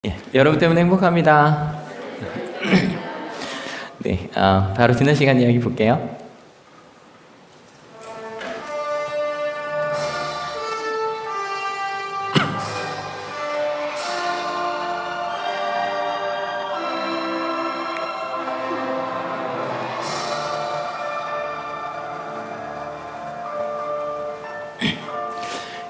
예, 여러분 때문에 행복합니다. 네, 바로 지난 시간 이야기 볼게요.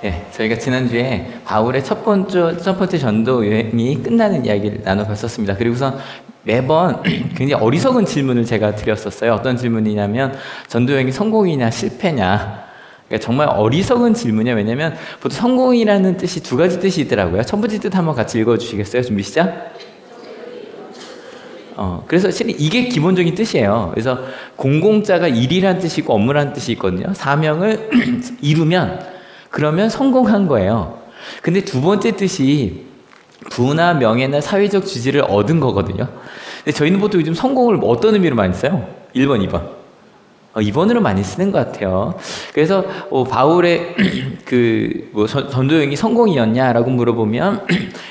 예, 저희가 지난주에 바울의 첫 번째 전도 여행이 끝나는 이야기를 나눠봤었습니다. 그리고선 매번 굉장히 어리석은 질문을 제가 드렸었어요. 어떤 질문이냐면 전도 여행이 성공이냐 실패냐. 그러니까 정말 어리석은 질문이에요. 왜냐면 보통 성공이라는 뜻이 두 가지 뜻이 있더라고요. 첫 번째 뜻 한번 같이 읽어주시겠어요? 준비 시작. 그래서 실은 이게 기본적인 뜻이에요. 그래서 공공자가 일이란 뜻이 있고 업무란 뜻이 있거든요. 사명을 이루면 그러면 성공한 거예요. 근데 두 번째 뜻이 부나 명예나 사회적 지지를 얻은 거거든요. 근데 저희는 보통 요즘 성공을 어떤 의미로 많이 써요? 1번, 2번. 2번으로 많이 쓰는 것 같아요. 그래서 바울의 전도 여행이 성공이었냐라고 물어보면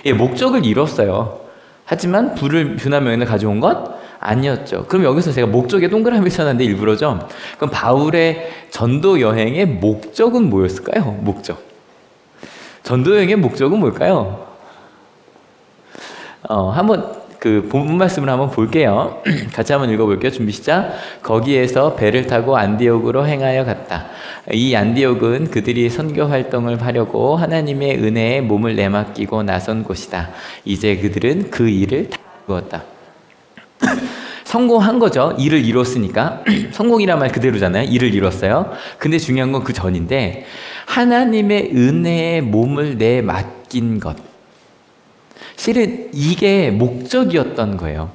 예, 목적을 이뤘어요. 하지만 부나 명예를 가져온 것 아니었죠. 그럼 여기서 제가 목적에 동그라미 쳐놨는데 일부러죠. 그럼 바울의 전도 여행의 목적은 뭐였을까요? 목적. 전도 여행의 목적은 뭘까요? 한번 본문 말씀을 한번 볼게요. 같이 한번 읽어볼게요. 준비 시작. 거기에서 배를 타고 안디옥으로 행하여 갔다. 이 안디옥은 그들이 선교 활동을 하려고 하나님의 은혜에 몸을 내맡기고 나선 곳이다. 이제 그들은 그 일을 다 이루었다. 성공한 거죠. 일을 이뤘으니까. 성공이란 말 그대로잖아요. 일을 이뤘어요. 근데 중요한 건 그 전인데 하나님의 은혜에 몸을 내맡긴 것. 실은 이게 목적이었던 거예요.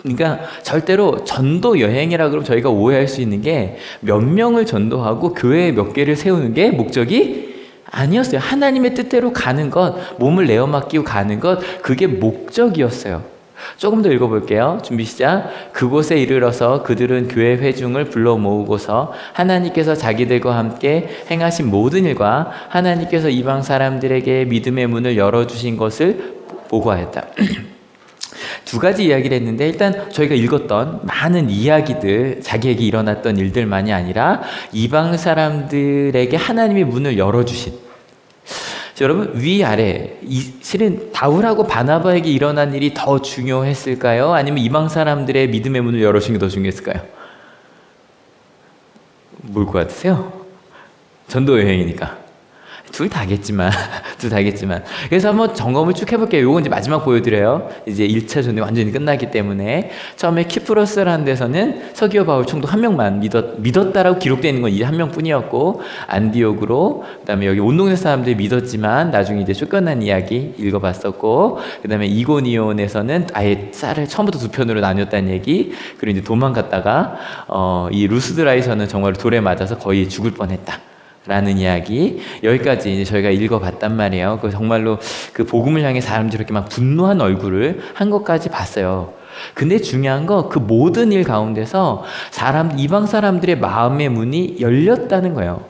그러니까 절대로 전도 여행이라 그러면 저희가 오해할 수 있는 게 몇 명을 전도하고 교회 몇 개를 세우는 게 목적이 아니었어요. 하나님의 뜻대로 가는 것, 몸을 내어 맡기고 가는 것, 그게 목적이었어요. 조금 더 읽어볼게요. 준비 시작. 그곳에 이르러서 그들은 교회 회중을 불러 모으고서 하나님께서 자기들과 함께 행하신 모든 일과 하나님께서 이방 사람들에게 믿음의 문을 열어주신 것을 보고하였다. 두 가지 이야기를 했는데 일단 저희가 읽었던 많은 이야기들, 자기에게 일어났던 일들만이 아니라 이방 사람들에게 하나님의 문을 열어주신, 여러분 위아래 실은 바울하고 바나바에게 일어난 일이 더 중요했을까요? 아니면 이방 사람들의 믿음의 문을 열어주신 게 더 중요했을까요? 뭘 것 같으세요? 전도 여행이니까 둘 다겠지만 그래서 한번 점검을 쭉 해볼게요. 요건 이제 마지막 보여드려요. 이제 1차 전이 완전히 끝나기 때문에 처음에 키프로스라는 데서는 서기오 바울 총독 한 명만 믿었다라고 기록되어 있는 건 이 한 명뿐이었고, 안디옥으로 그다음에 여기 온 동네 사람들이 믿었지만 나중에 이제 쫓겨난 이야기 읽어봤었고, 그다음에 이고니온에서는 아예 쌀을 처음부터 두 편으로 나뉘었다는 얘기, 그리고 이제 도망갔다가 이 루스드라에서는 정말 돌에 맞아서 거의 죽을 뻔했다 라는 이야기, 여기까지 이제 저희가 읽어봤단 말이에요. 정말로 그 복음을 향해 사람들이 이렇게 막 분노한 얼굴을 한 것까지 봤어요. 근데 중요한 거, 그 모든 일 가운데서 이방 사람들의 마음의 문이 열렸다는 거예요.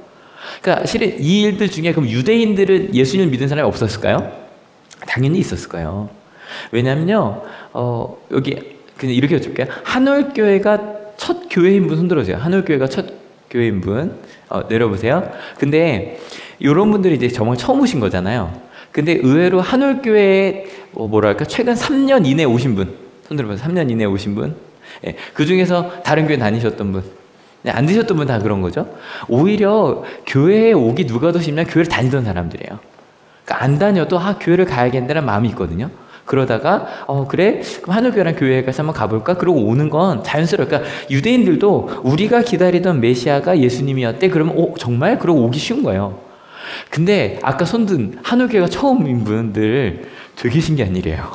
그러니까 실은 이 일들 중에 그럼 유대인들은 예수님을 믿은 사람이 없었을까요? 당연히 있었을 거예요. 왜냐면요, 여기 그냥 이렇게 여쭤볼게요. 한올교회가 첫 교회인분 손들어주세요. 한올교회가 첫 교회인분 내려보세요. 근데 이런 분들이 이제 정말 처음 오신 거잖아요. 근데 의외로 한올교회에 최근 3년 이내에 오신 분 손 들어보세요. 3년 이내에 오신 분. 예, 그 중에서 다른 교회 다니셨던 분, 안 드셨던 분 다 그런 거죠. 오히려 교회에 오기 누가 더 쉽냐? 교회를 다니던 사람들이에요. 그러니까 안 다녀도 교회를 가야겠다는 마음이 있거든요. 그러다가 그래? 그럼 한올교회랑 교회에 가서 한번 가볼까? 그러고 오는 건 자연스러워. 그러니까 유대인들도 우리가 기다리던 메시아가 예수님이었대. 그러면 정말? 그러고 오기 쉬운 거예요. 근데 아까 손든 한올교회가 처음인 분들 되게 신기한 일이에요.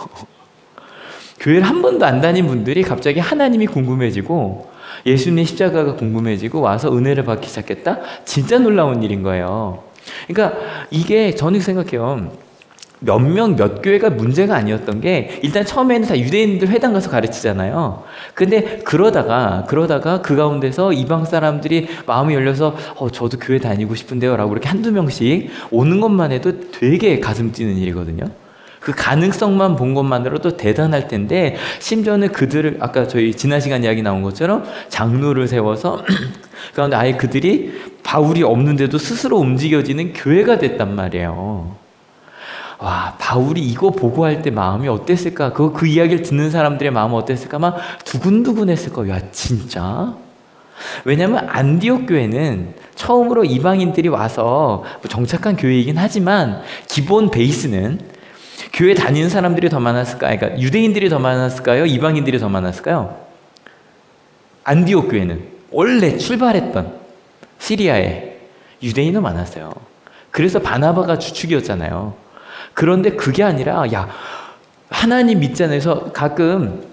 교회를 한 번도 안 다닌 분들이 갑자기 하나님이 궁금해지고 예수님의 십자가가 궁금해지고 와서 은혜를 받기 시작했다? 진짜 놀라운 일인 거예요. 그러니까 이게 저는 생각해요. 몇 교회가 문제가 아니었던 게, 일단 처음에는 다 유대인들 회당 가서 가르치잖아요. 근데 그러다가 그 가운데서 이방 사람들이 마음이 열려서 저도 교회 다니고 싶은데요 라고 이렇게 한두 명씩 오는 것만 해도 되게 가슴 뛰는 일이거든요. 그 가능성만 본 것만으로도 대단할 텐데 심지어는 그들을 아까 저희 지난 시간 이야기 나온 것처럼 장로를 세워서 그런데 아예 그들이 바울이 없는데도 스스로 움직여지는 교회가 됐단 말이에요. 와, 바울이 이거 보고할 때 마음이 어땠을까? 그 이야기를 듣는 사람들의 마음은 어땠을까? 막 두근두근했을 거예요. 야, 진짜? 왜냐면 안디옥 교회는 처음으로 이방인들이 와서 정착한 교회이긴 하지만 기본 베이스는 교회 다니는 사람들이 더 많았을까요? 그러니까 유대인들이 더 많았을까요? 이방인들이 더 많았을까요? 안디옥 교회는 원래 출발했던 시리아에 유대인은 많았어요. 그래서 바나바가 주축이었잖아요. 그런데 그게 아니라 야, 하나님 믿잖아요. 그래서 가끔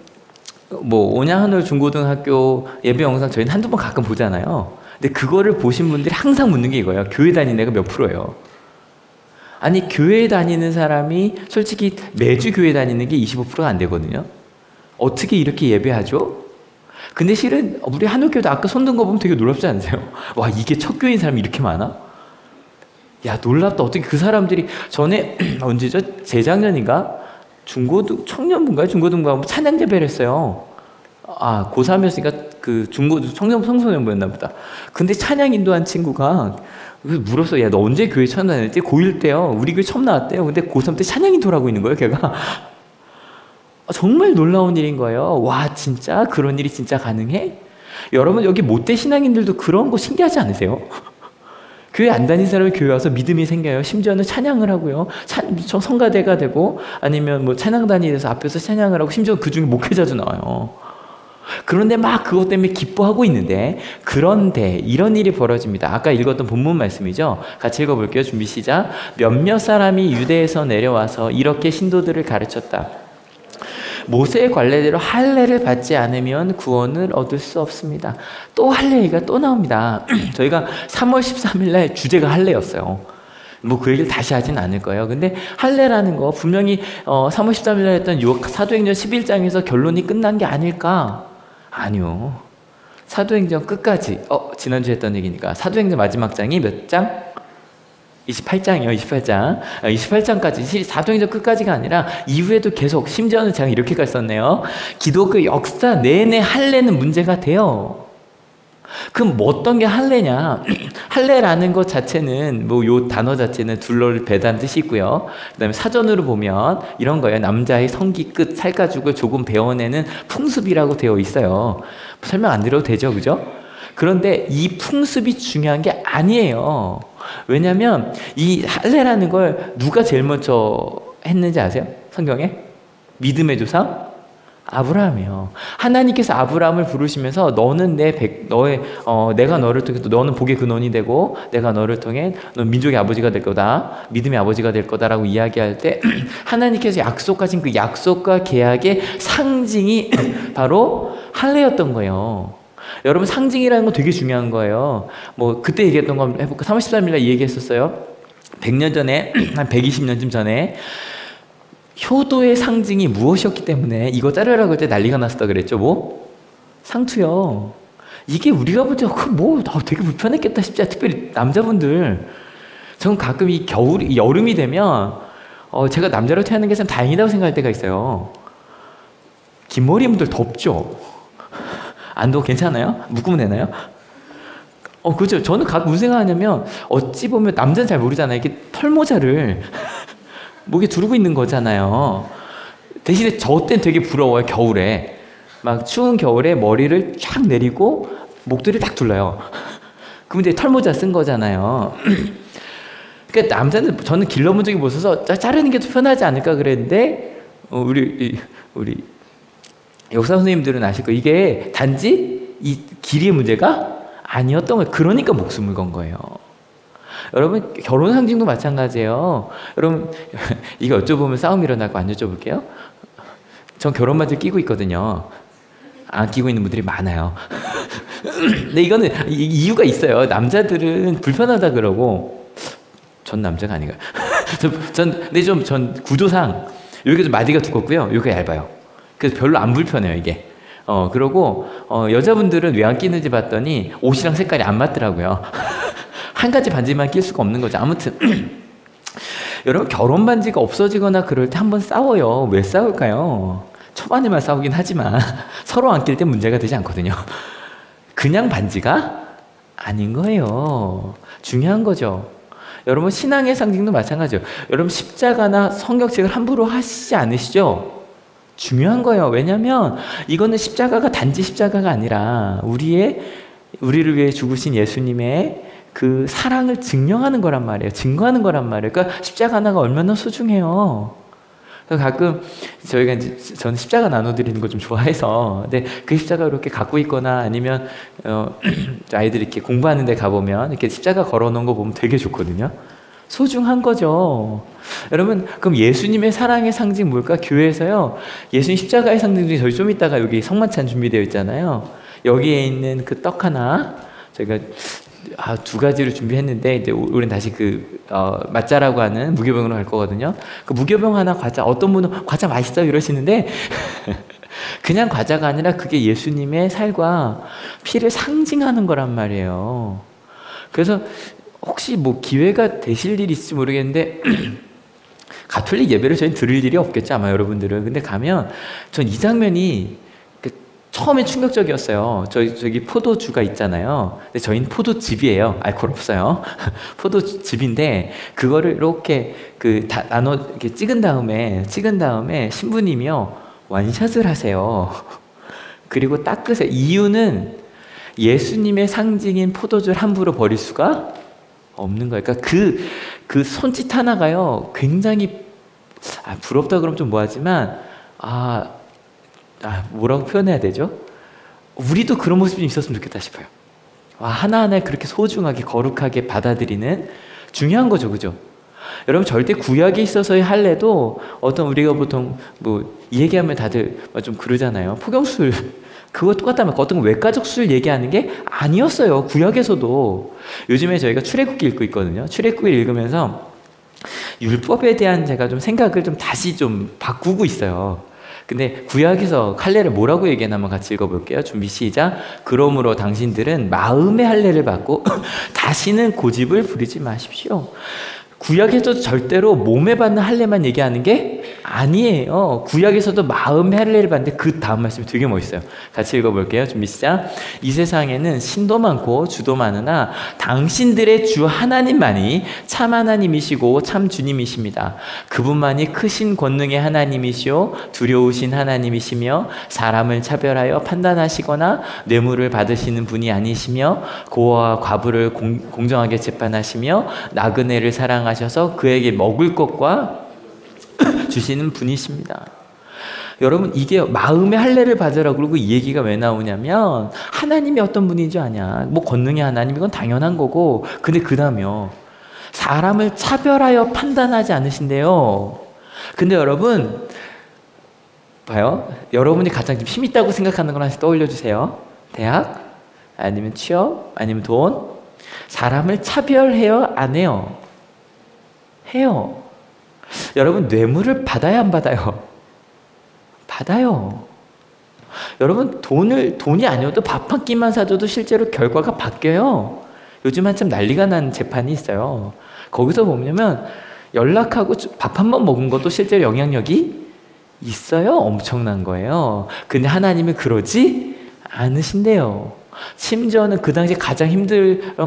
뭐 온양하늘 중고등학교 예배 영상 저희는 한두 번 가끔 보잖아요. 근데 그거를 보신 분들이 항상 묻는 게 이거예요. 교회 다니는 애가 몇 프로예요? 아니, 교회 다니는 사람이 솔직히 매주 교회 다니는 게 25%가 안 되거든요. 어떻게 이렇게 예배하죠? 근데 실은 우리 한옥교도 아까 손든 거 보면 되게 놀랍지 않으세요? 와, 이게 첫 교회인 사람이 이렇게 많아? 야, 놀랍다. 어떻게 그 사람들이 전에 언제죠? 재작년인가? 청년부인가요? 중고등부가 찬양 예배를 했어요. 아, 고3이었으니까 그 청소년부였나 보다. 근데 찬양 인도한 친구가 물었어. 야, 너 언제 교회 처음 다녔지? 고1 때요. 우리 교회 처음 나왔대요. 근데 고3 때 찬양 인도를 있는 거예요, 걔가. 정말 놀라운 일인 거예요. 와, 진짜? 그런 일이 진짜 가능해? 여러분, 여기 못된 신앙인들도 그런 거 신기하지 않으세요? 교회 안 다닌 사람이 교회 와서 믿음이 생겨요. 심지어는 찬양을 하고요. 성가대가 되고 아니면 뭐 찬양단이 돼서 앞에서 찬양을 하고 심지어 그 중에 목회자도 나와요. 그런데 막 그것 때문에 기뻐하고 있는데 그런데 이런 일이 벌어집니다. 아까 읽었던 본문 말씀이죠. 같이 읽어볼게요. 준비 시작. 몇몇 사람이 유대에서 내려와서 이렇게 신도들을 가르쳤다. 모세의 관례대로 할례를 받지 않으면 구원을 얻을 수 없습니다. 또 할례 얘기가 또 나옵니다. 저희가 3월 13일 날 주제가 할례였어요. 뭐 그 얘기를 다시 하진 않을 거예요. 근데 할례라는 거 분명히 3월 13일 날 했던 사도행전 11장에서 결론이 끝난 게 아닐까? 아니요. 사도행전 끝까지 지난주에 했던 얘기니까 사도행전 마지막 장이 몇 장? 28장이요. 28장. 28장까지 사도행전 끝까지가 아니라 이후에도 계속 심지어는 제가 이렇게까지 썼네요. 기독교 역사 내내 할례는 문제가 돼요. 그럼 뭐 어떤 게 할례냐? 할례라는 것 자체는 뭐 요 단어 자체는 둘러를 베다는 뜻이 있고요. 그다음에 사전으로 보면 이런 거예요. 남자의 성기 끝 살가죽을 조금 베어내는 풍습이라고 되어 있어요. 설명 안 드려도 되죠, 그죠? 그런데 이 풍습이 중요한 게 아니에요. 왜냐하면 이 할례라는 걸 누가 제일 먼저 했는지 아세요? 성경에? 믿음의 조상? 아브라함이요. 하나님께서 아브라함을 부르시면서 너는 내가 너를 통해 너는 복의 근원이 되고 내가 너를 통해 넌 민족의 아버지가 될 거다. 믿음의 아버지가 될 거다라고 이야기할 때 하나님께서 약속하신 그 약속과 계약의 상징이 바로 할례였던 거예요. 여러분, 상징이라는 거 되게 중요한 거예요. 뭐 그때 얘기했던 거 한번 해볼까? 3월 13일 날 얘기했었어요. 100년 전에, 한 120년쯤 전에 효도의 상징이 무엇이었기 때문에 이거 자르라고 할 때 난리가 났었다 그랬죠. 뭐? 상투요. 이게 우리가 볼 때 되게 불편했겠다 싶지 않아요. 특별히 남자분들. 저는 가끔 여름이 되면 제가 남자로 태어난 게 참 다행이라고 생각할 때가 있어요. 긴 머리 분들 덥죠? 안도 괜찮아요? 묶으면 되나요? 그렇죠. 저는 가끔 무슨 생각하냐면 어찌 보면 남자는 잘 모르잖아요. 이렇게 털모자를 목에 두르고 있는 거잖아요. 대신에 저 땐 되게 부러워요. 겨울에 막 추운 겨울에 머리를 쫙 내리고 목도리 딱 둘러요. 그럼 이제 털모자 쓴 거잖아요. 그러니까 남자는 저는 길러본 적이 없어서 자르는 게 더 편하지 않을까 그랬는데 우리 역사 선생님들은 아실 거예요. 이게 단지 이 길이의 문제가 아니었던 거예요. 그러니까 목숨을 건 거예요. 여러분, 결혼 상징도 마찬가지예요. 여러분, 이거 여쭤보면 싸움이 일어날 거 안 여쭤볼게요. 전 결혼 반지 끼고 있거든요. 안 끼고 있는 분들이 많아요. 근데 이거는 이유가 있어요. 남자들은 불편하다 그러고 전 남자가 아닌가요? 근데 전 구조상 여기가 좀 마디가 두껍고요. 여기가 얇아요. 그래서 별로 안 불편해요, 이게. 그러고 여자분들은 왜 안 끼는지 봤더니 옷이랑 색깔이 안 맞더라고요. 한 가지 반지만 낄 수가 없는 거죠. 아무튼 여러분 결혼 반지가 없어지거나 그럴 때 한번 싸워요. 왜 싸울까요? 초반에만 싸우긴 하지만 서로 안 낄 때 문제가 되지 않거든요. 그냥 반지가 아닌 거예요. 중요한 거죠. 여러분 신앙의 상징도 마찬가지예요. 여러분 십자가나 성경책을 함부로 하시지 않으시죠? 중요한 거예요. 왜냐하면 이거는 십자가가 단지 십자가가 아니라 우리를 위해 죽으신 예수님의 그 사랑을 증명하는 거란 말이에요. 증거하는 거란 말이에요. 그러니까 십자가 하나가 얼마나 소중해요. 가끔 저는 십자가 나눠드리는 거 좀 좋아해서, 근데 그 십자가 이렇게 갖고 있거나 아니면 아이들이 이렇게 공부하는 데 가보면 이렇게 십자가 걸어놓은 거 보면 되게 좋거든요. 소중한 거죠. 여러분 그럼 예수님의 사랑의 상징 뭘까? 교회에서요 예수님 십자가의 상징 중에 저희 좀 이따가 여기 성만찬 준비되어 있잖아요. 여기에 있는 그 떡 하나 저희가 두 가지를 준비했는데 이제 우리는 다시 맛자라고 하는 무교병으로 갈 거거든요. 그 무교병 하나 과자, 어떤 분은 과자 맛있어 이러시는데 그냥 과자가 아니라 그게 예수님의 살과 피를 상징하는 거란 말이에요. 그래서 혹시 뭐 기회가 되실 일이 있을지 모르겠는데 가톨릭 예배를 저희는 들을 일이 없겠죠 아마 여러분들은. 근데 가면 전 이 장면이 처음에 충격적이었어요. 저기 포도주가 있잖아요. 근데 저희는 포도즙이에요. 알코올 없어요. 포도즙인데 그거를 이렇게 나눠 이렇게 찍은 다음에 신부님이요 완샷을 하세요. 그리고 닦으세요. 이유는 예수님의 상징인 포도주를 함부로 버릴 수가 없는 거예요. 그러니까 그 손짓 하나가요 굉장히 부럽다 그러면 좀 뭐하지만 뭐라고 표현해야 되죠? 우리도 그런 모습이 있었으면 좋겠다 싶어요. 하나하나 그렇게 소중하게 거룩하게 받아들이는 중요한 거죠. 그죠? 여러분 절대 구약에 있어서의 할례도 우리가 보통 이 얘기하면 다들 좀 그러잖아요. 포경술 그거 똑같다면 어떤 외가적 술 얘기하는 게 아니었어요. 구약에서도. 요즘에 저희가 출애굽기 읽고 있거든요. 출애굽기 읽으면서 율법에 대한 제가 좀 생각을 좀 다시 좀 바꾸고 있어요. 근데 구약에서 할례를 뭐라고 얘기하나 한번 같이 읽어볼게요. 준비 시작. 그러므로 당신들은 마음의 할례를 받고 다시는 고집을 부리지 마십시오. 구약에서도 절대로 몸에 받는 할례만 얘기하는 게 아니에요. 구약에서도 마음의 할례를 받는데 그 다음 말씀이 되게 멋있어요. 같이 읽어볼게요. 준비 시작. 이 세상에는 신도 많고 주도 많으나 당신들의 주 하나님만이 참 하나님이시고 참 주님이십니다. 그분만이 크신 권능의 하나님이시오 두려우신 하나님이시며 사람을 차별하여 판단하시거나 뇌물을 받으시는 분이 아니시며 고아와 과부를 공정하게 재판하시며 나그네를 사랑하셔서 그에게 먹을 것과 주시는 분이십니다. 여러분 이게 마음의 할례를 받으라 그러고 이 얘기가 왜 나오냐면 하나님이 어떤 분인 줄 아냐. 권능의 하나님 이건 당연한 거고 근데 그 다음에요. 사람을 차별하여 판단하지 않으신대요. 근데 여러분 봐요. 여러분이 가장 힘 있다고 생각하는 걸 하나씩 떠올려 주세요. 대학 아니면 취업 아니면 돈. 사람을 차별해요 안 해요? 해요. 여러분 뇌물을 받아야 안 받아요? 받아요. 여러분 돈이 아니어도 밥 한 끼만 사줘도 실제로 결과가 바뀌어요. 요즘 한참 난리가 난 재판이 있어요. 거기서 보면 연락하고 밥 한 번 먹은 것도 실제로 영향력이 있어요. 엄청난 거예요. 근데 하나님은 그러지 않으신대요. 심지어는 그 당시 가장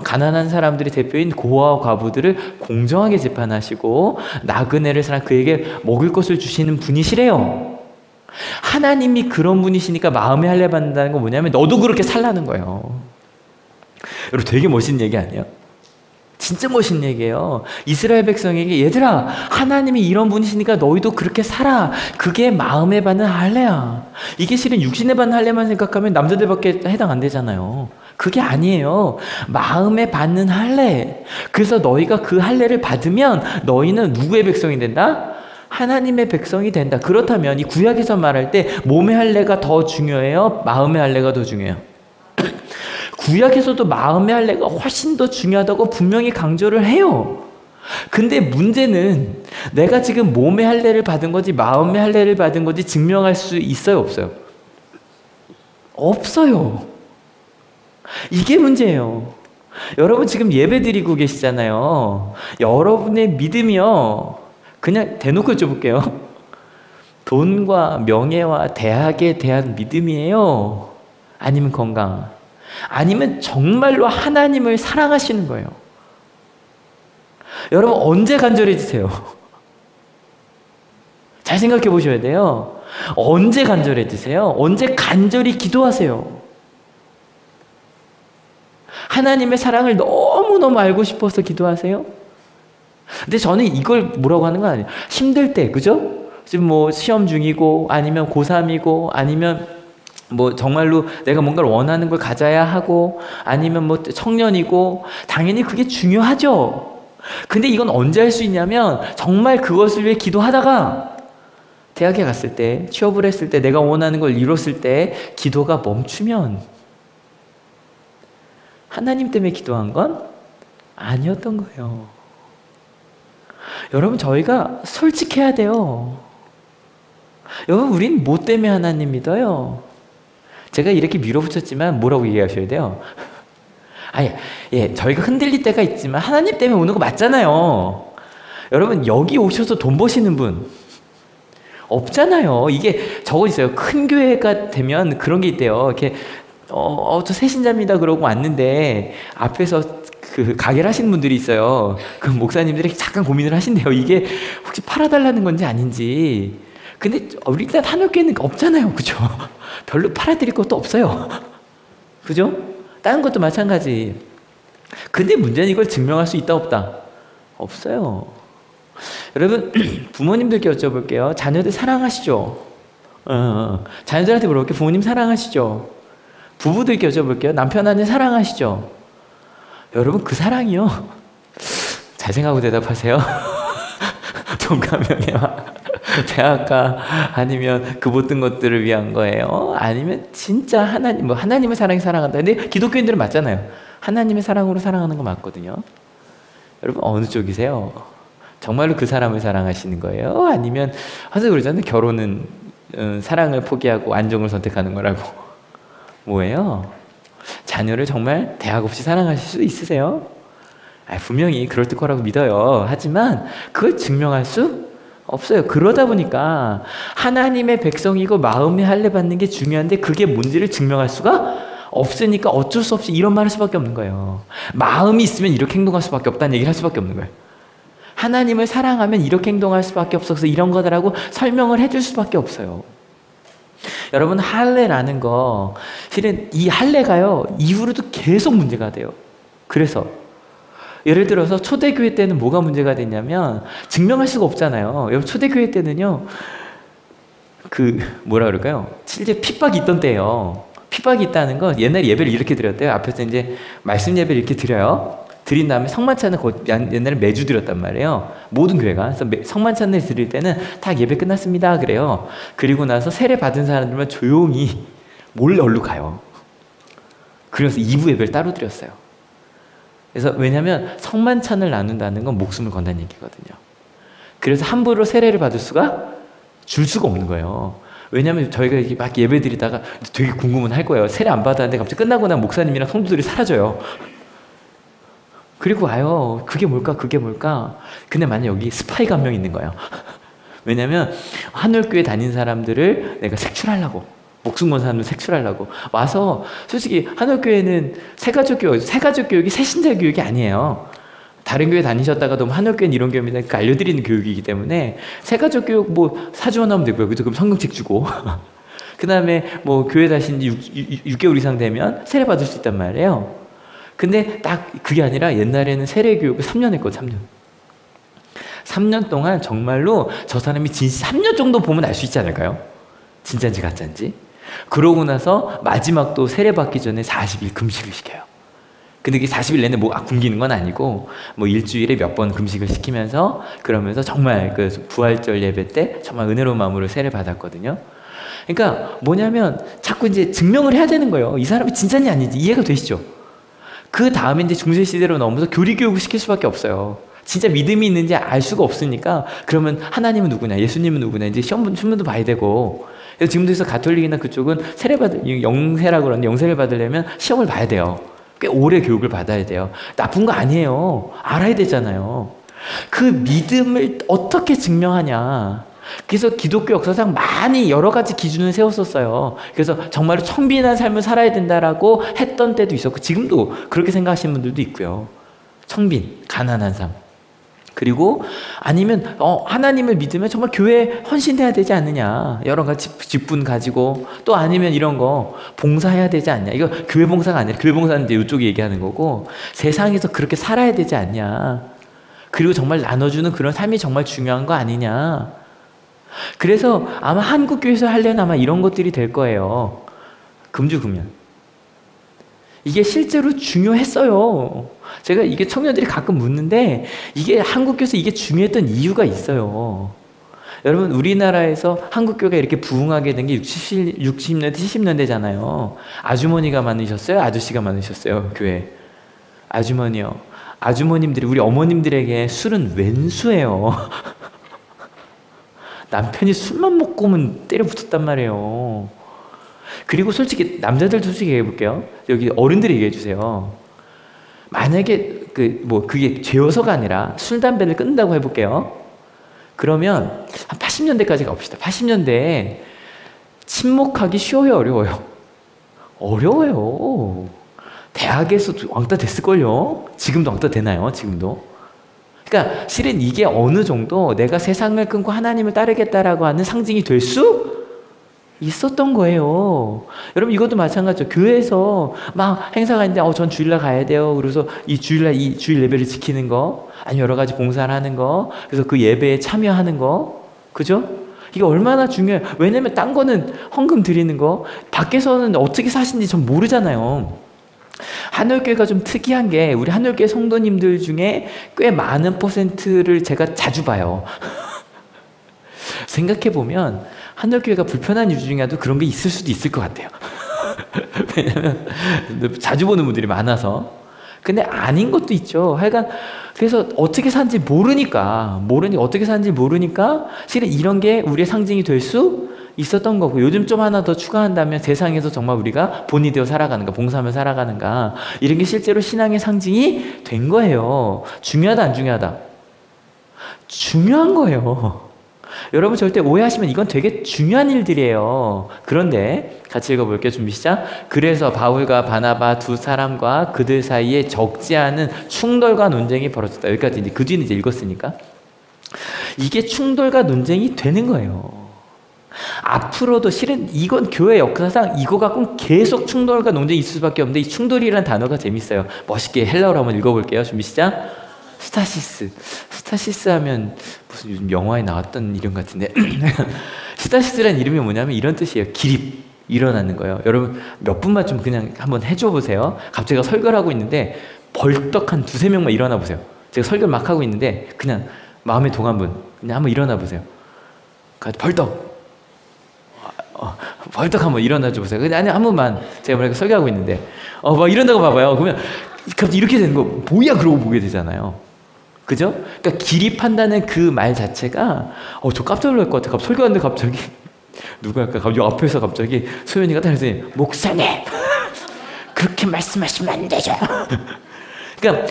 가난한 사람들이 대표인 고아와 과부들을 공정하게 재판하시고 나그네를 사랑 그에게 먹을 것을 주시는 분이시래요. 하나님이 그런 분이시니까 마음의 할례 받는다는 건 뭐냐면 너도 그렇게 살라는 거예요. 여러분 되게 멋있는 얘기 아니에요? 진짜 멋있는 얘기예요. 이스라엘 백성에게 얘들아 하나님이 이런 분이시니까 너희도 그렇게 살아. 그게 마음에 받는 할례야. 이게 실은 육신에 받는 할례만 생각하면 남자들밖에 해당 안 되잖아요. 그게 아니에요. 마음에 받는 할례. 그래서 너희가 그 할례를 받으면 너희는 누구의 백성이 된다? 하나님의 백성이 된다. 그렇다면 이 구약에서 말할 때 몸의 할례가 더 중요해요? 마음의 할례가 더 중요해요? 구약에서도 마음의 할례가 훨씬 더 중요하다고 분명히 강조를 해요. 근데 문제는 내가 지금 몸의 할례를 받은 거지 마음의 할례를 받은 거지 증명할 수 있어요 없어요? 없어요. 이게 문제예요. 여러분 지금 예배 드리고 계시잖아요. 여러분의 믿음이요 그냥 대놓고 여쭤볼게요. 돈과 명예와 대학에 대한 믿음이에요? 아니면 건강? 아니면 정말로 하나님을 사랑하시는 거예요? 여러분 언제 간절해지세요? 잘 생각해 보셔야 돼요. 언제 간절해지세요? 언제 간절히 기도하세요? 하나님의 사랑을 너무너무 알고 싶어서 기도하세요? 근데 저는 이걸 뭐라고 하는 건 아니에요. 힘들 때, 그죠? 지금 뭐 시험 중이고 아니면 고3이고 아니면 뭐 정말로 내가 뭔가를 원하는 걸 가져야 하고 아니면 뭐 청년이고 당연히 그게 중요하죠. 근데 이건 언제 할 수 있냐면 정말 그것을 위해 기도하다가 대학에 갔을 때, 취업을 했을 때, 내가 원하는 걸 이뤘을 때 기도가 멈추면 하나님 때문에 기도한 건 아니었던 거예요. 여러분 저희가 솔직해야 돼요. 여러분 우린 뭐 때문에 하나님 믿어요? 제가 이렇게 밀어붙였지만 뭐라고 얘기하셔야 돼요? 아니, 예, 저희가 흔들릴 때가 있지만 하나님 때문에 오는 거 맞잖아요. 여러분 여기 오셔서 돈 버시는 분 없잖아요. 이게 저거 있어요. 큰 교회가 되면 그런 게 있대요. 이렇게 저 새신자입니다 그러고 왔는데 앞에서 그 가게를 하시는 분들이 있어요. 그 목사님들이 잠깐 고민을 하신대요. 이게 혹시 팔아달라는 건지 아닌지. 근데 우리 일단 한옥교회는 없잖아요. 그죠? 별로 팔아드릴 것도 없어요. 그죠? 다른 것도 마찬가지. 근데 문제는 이걸 증명할 수 있다 없다? 없어요. 여러분 부모님들께 여쭤볼게요. 자녀들 사랑하시죠? 자녀들한테 물어볼게요. 부모님 사랑하시죠? 부부들께 여쭤볼게요. 남편 아내 사랑하시죠? 여러분 그 사랑이요. 잘 생각하고 대답하세요. 돈과 명예와 대학가 아니면 그 모든 것들을 위한 거예요? 아니면 진짜 하나님, 뭐 하나님의 사랑이 사랑한다. 근데 기독교인들은 맞잖아요. 하나님의 사랑으로 사랑하는 거 맞거든요. 여러분 어느 쪽이세요? 정말로 그 사람을 사랑하시는 거예요? 아니면 항상 그러잖아요. 결혼은 사랑을 포기하고 안정을 선택하는 거라고. 뭐예요? 자녀를 정말 대학 없이 사랑하실 수 있으세요? 분명히 그럴 거라고 믿어요. 하지만 그걸 증명할 수 없어요. 그러다 보니까 하나님의 백성이고 마음의 할례 받는 게 중요한데 그게 뭔지를 증명할 수가 없으니까 어쩔 수 없이 이런 말을 할 수밖에 없는 거예요. 마음이 있으면 이렇게 행동할 수밖에 없다는 얘기를 할 수밖에 없는 거예요. 하나님을 사랑하면 이렇게 행동할 수밖에 없어서 이런 거다라고 설명을 해줄 수밖에 없어요. 여러분 할례라는 거 실은 이 할례가요 이후로도 계속 문제가 돼요. 그래서 예를 들어서 초대교회 때는 뭐가 문제가 됐냐면 증명할 수가 없잖아요. 여러분 초대교회 때는요 그 뭐라 그럴까요? 실제 핍박이 있던 때예요. 핍박이 있다는 건 옛날에 예배를 이렇게 드렸대요. 앞에서 이제 말씀 예배를 이렇게 드려요. 드린 다음에 성만찬을 옛날에 매주 드렸단 말이에요. 모든 교회가. 그래서 성만찬을 드릴 때는 다 예배 끝났습니다 그래요. 그리고 나서 세례 받은 사람들만 조용히 몰래 얼른 가요. 그래서 2부 예배를 따로 드렸어요. 그래서 왜냐하면 성만찬을 나눈다는 건 목숨을 건다는 얘기거든요. 그래서 함부로 세례를 받을 수가 줄 수가 없는 거예요. 왜냐하면 저희가 이렇게 막 예배 드리다가 되게 궁금은 할 거예요. 세례 안 받았는데 갑자기 끝나고 나면 목사님이랑 성도들이 사라져요. 그리고 와요. 그게 뭘까? 그게 뭘까? 근데 만약 여기 스파이가 한 명 있는 거예요. 왜냐면 한올교회 다닌 사람들을 내가 색출하려고 목숨 건 사람들 색출하려고 와서 솔직히 한올교회는 새가족 교육이 새신자 교육이 아니에요. 다른 교회 다니셨다가도 한올교회는 이런 교회입니다. 그러니까 알려드리는 교육이기 때문에 새가족 교육 뭐 사주원 하면 되고요. 그럼 성경책 주고 그 다음에 뭐 교회 다신 지 6개월 이상 되면 세례 받을 수 있단 말이에요. 근데 딱 그게 아니라 옛날에는 세례 교육을 3년 했거든요. 3년 동안 정말로 저 사람이 진짜 3년 정도 보면 알 수 있지 않을까요? 진짜인지 가짜인지. 그러고 나서 마지막 또 세례 받기 전에 40일 금식을 시켜요. 근데 그게 40일 내내 뭐 굶기는 건 아니고 뭐 일주일에 몇 번 금식을 시키면서 그러면서 정말 그 부활절 예배 때 정말 은혜로운 마음으로 세례 받았거든요. 그러니까 뭐냐면 자꾸 이제 증명을 해야 되는 거예요. 이 사람이 진짜인지 아닌지 이해가 되시죠? 그 다음에 이제 중세시대로 넘어서 교리교육을 시킬 수밖에 없어요. 진짜 믿음이 있는지 알 수가 없으니까 그러면 하나님은 누구냐, 예수님은 누구냐 이제 신문도 봐야 되고. 그래서 지금도 있어 가톨릭이나 그쪽은 영세라고 그러는데 영세를 받으려면 시험을 봐야 돼요. 꽤 오래 교육을 받아야 돼요. 나쁜 거 아니에요. 알아야 되잖아요. 그 믿음을 어떻게 증명하냐. 그래서 기독교 역사상 많이 여러 가지 기준을 세웠었어요. 그래서 정말로 청빈한 삶을 살아야 된다라고 했던 때도 있었고, 지금도 그렇게 생각하시는 분들도 있고요. 청빈, 가난한 삶. 그리고 아니면 하나님을 믿으면 정말 교회에 헌신해야 되지 않느냐. 여러 가지 직분 가지고, 또 아니면 이런 거 봉사해야 되지 않냐. 이거 교회 봉사가 아니라, 교회 봉사는 이제 이쪽이 얘기하는 거고, 세상에서 그렇게 살아야 되지 않냐. 그리고 정말 나눠주는 그런 삶이 정말 중요한 거 아니냐. 그래서 아마 한국교회에서 하려면 아마 이런 것들이 될 거예요. 금주금연. 이게 실제로 중요했어요. 제가 이게 청년들이 가끔 묻는데, 이게 한국교회에서 이게 중요했던 이유가 있어요. 여러분, 우리나라에서 한국교회가 이렇게 부흥하게 된 게 60년대, 70년대잖아요. 아주머니가 많으셨어요? 아저씨가 많으셨어요? 교회. 아주머니요. 아주머님들이, 우리 어머님들에게 술은 왼수예요. 남편이 술만 먹고 오면 때려 붙었단 말이에요. 그리고 솔직히 남자들 솔직히 얘기해 볼게요. 여기 어른들이 얘기해 주세요. 만약에 그게 죄여서가 아니라 술 담배를 끊는다고 해볼게요. 그러면 한 80년대까지 가봅시다. 80년대에 친목하기 쉬워요, 어려워요? 어려워요. 대학에서도 왕따 됐을걸요? 지금도 왕따 되나요? 지금도? 그러니까 실은 이게 어느 정도 내가 세상을 끊고 하나님을 따르겠다라고 하는 상징이 될 수 있었던 거예요. 여러분, 이것도 마찬가지죠. 교회에서 막 행사가 있는데 전 주일날 가야 돼요. 그래서 이 주일 예배를 지키는 거, 아니면 여러 가지 봉사를 하는 거, 그래서 그 예배에 참여하는 거, 그죠? 이게 얼마나 중요해요. 왜냐면 딴 거는 헌금 드리는 거, 밖에서는 어떻게 사시는지 전 모르잖아요. 한올교회가 좀 특이한 게, 우리 한올교회 성도님들 중에 꽤 많은 퍼센트를 제가 자주 봐요. 생각해보면 한올교회가 불편한 이유 중에 하나도 그런 게 있을 수도 있을 것 같아요. 왜냐면 자주 보는 분들이 많아서. 근데 아닌 것도 있죠. 하여간 그래서 어떻게 사는지 모르니까 어떻게 사는지 모르니까 실은 이런 게 우리의 상징이 될 수 있었던 거고, 요즘 좀 하나 더 추가한다면 세상에서 정말 우리가 본이 되어 살아가는가, 봉사하며 살아가는가, 이런 게 실제로 신앙의 상징이 된 거예요. 중요하다 안 중요하다? 중요한 거예요. 여러분 절대 오해하시면 이건 되게 중요한 일들이에요. 그런데 같이 읽어볼게요. 준비 시작. 그래서 바울과 바나바 두 사람과 그들 사이에 적지 않은 충돌과 논쟁이 벌어졌다. 여기까지 이제 그 뒤는 이제 읽었으니까 이게 충돌과 논쟁이 되는 거예요. 앞으로도 실은 이건 교회 역사상 이거 갖고 계속 충돌과 논쟁이 있을 수밖에 없는데, 이 충돌이라는 단어가 재밌어요. 멋있게 헬라어로 한번 읽어볼게요. 준비 시작. 스타시스 하면 무슨 요즘 영화에 나왔던 이름 같은데 스타시스라는 이름이 뭐냐면 이런 뜻이에요. 기립, 일어나는 거예요. 여러분 몇 분만 좀 그냥 한번 해줘 보세요. 갑자기 설교를 하고 있는데 벌떡 한 두세 명만 일어나 보세요. 제가 설교를 막 하고 있는데 그냥 마음에 동한 분 그냥 한번 일어나 보세요. 벌떡 벌떡 한번 일어나 줘 보세요. 아니 한 번만, 제가 뭐랄까 설교하고 있는데 막 이런다고 봐봐요. 그러면 갑자기 이렇게 되는 거 뭐야 그러고 보게 되잖아요. 그죠? 그러니까 기립한다는 그 말 자체가 저 깜짝 놀랄 것 같아. 설교하는데 갑자기 누가 할까? 갑자기 앞에서 갑자기 소연이가 딱 해서 목사님 그렇게 말씀하시면 안 되죠. 그러니까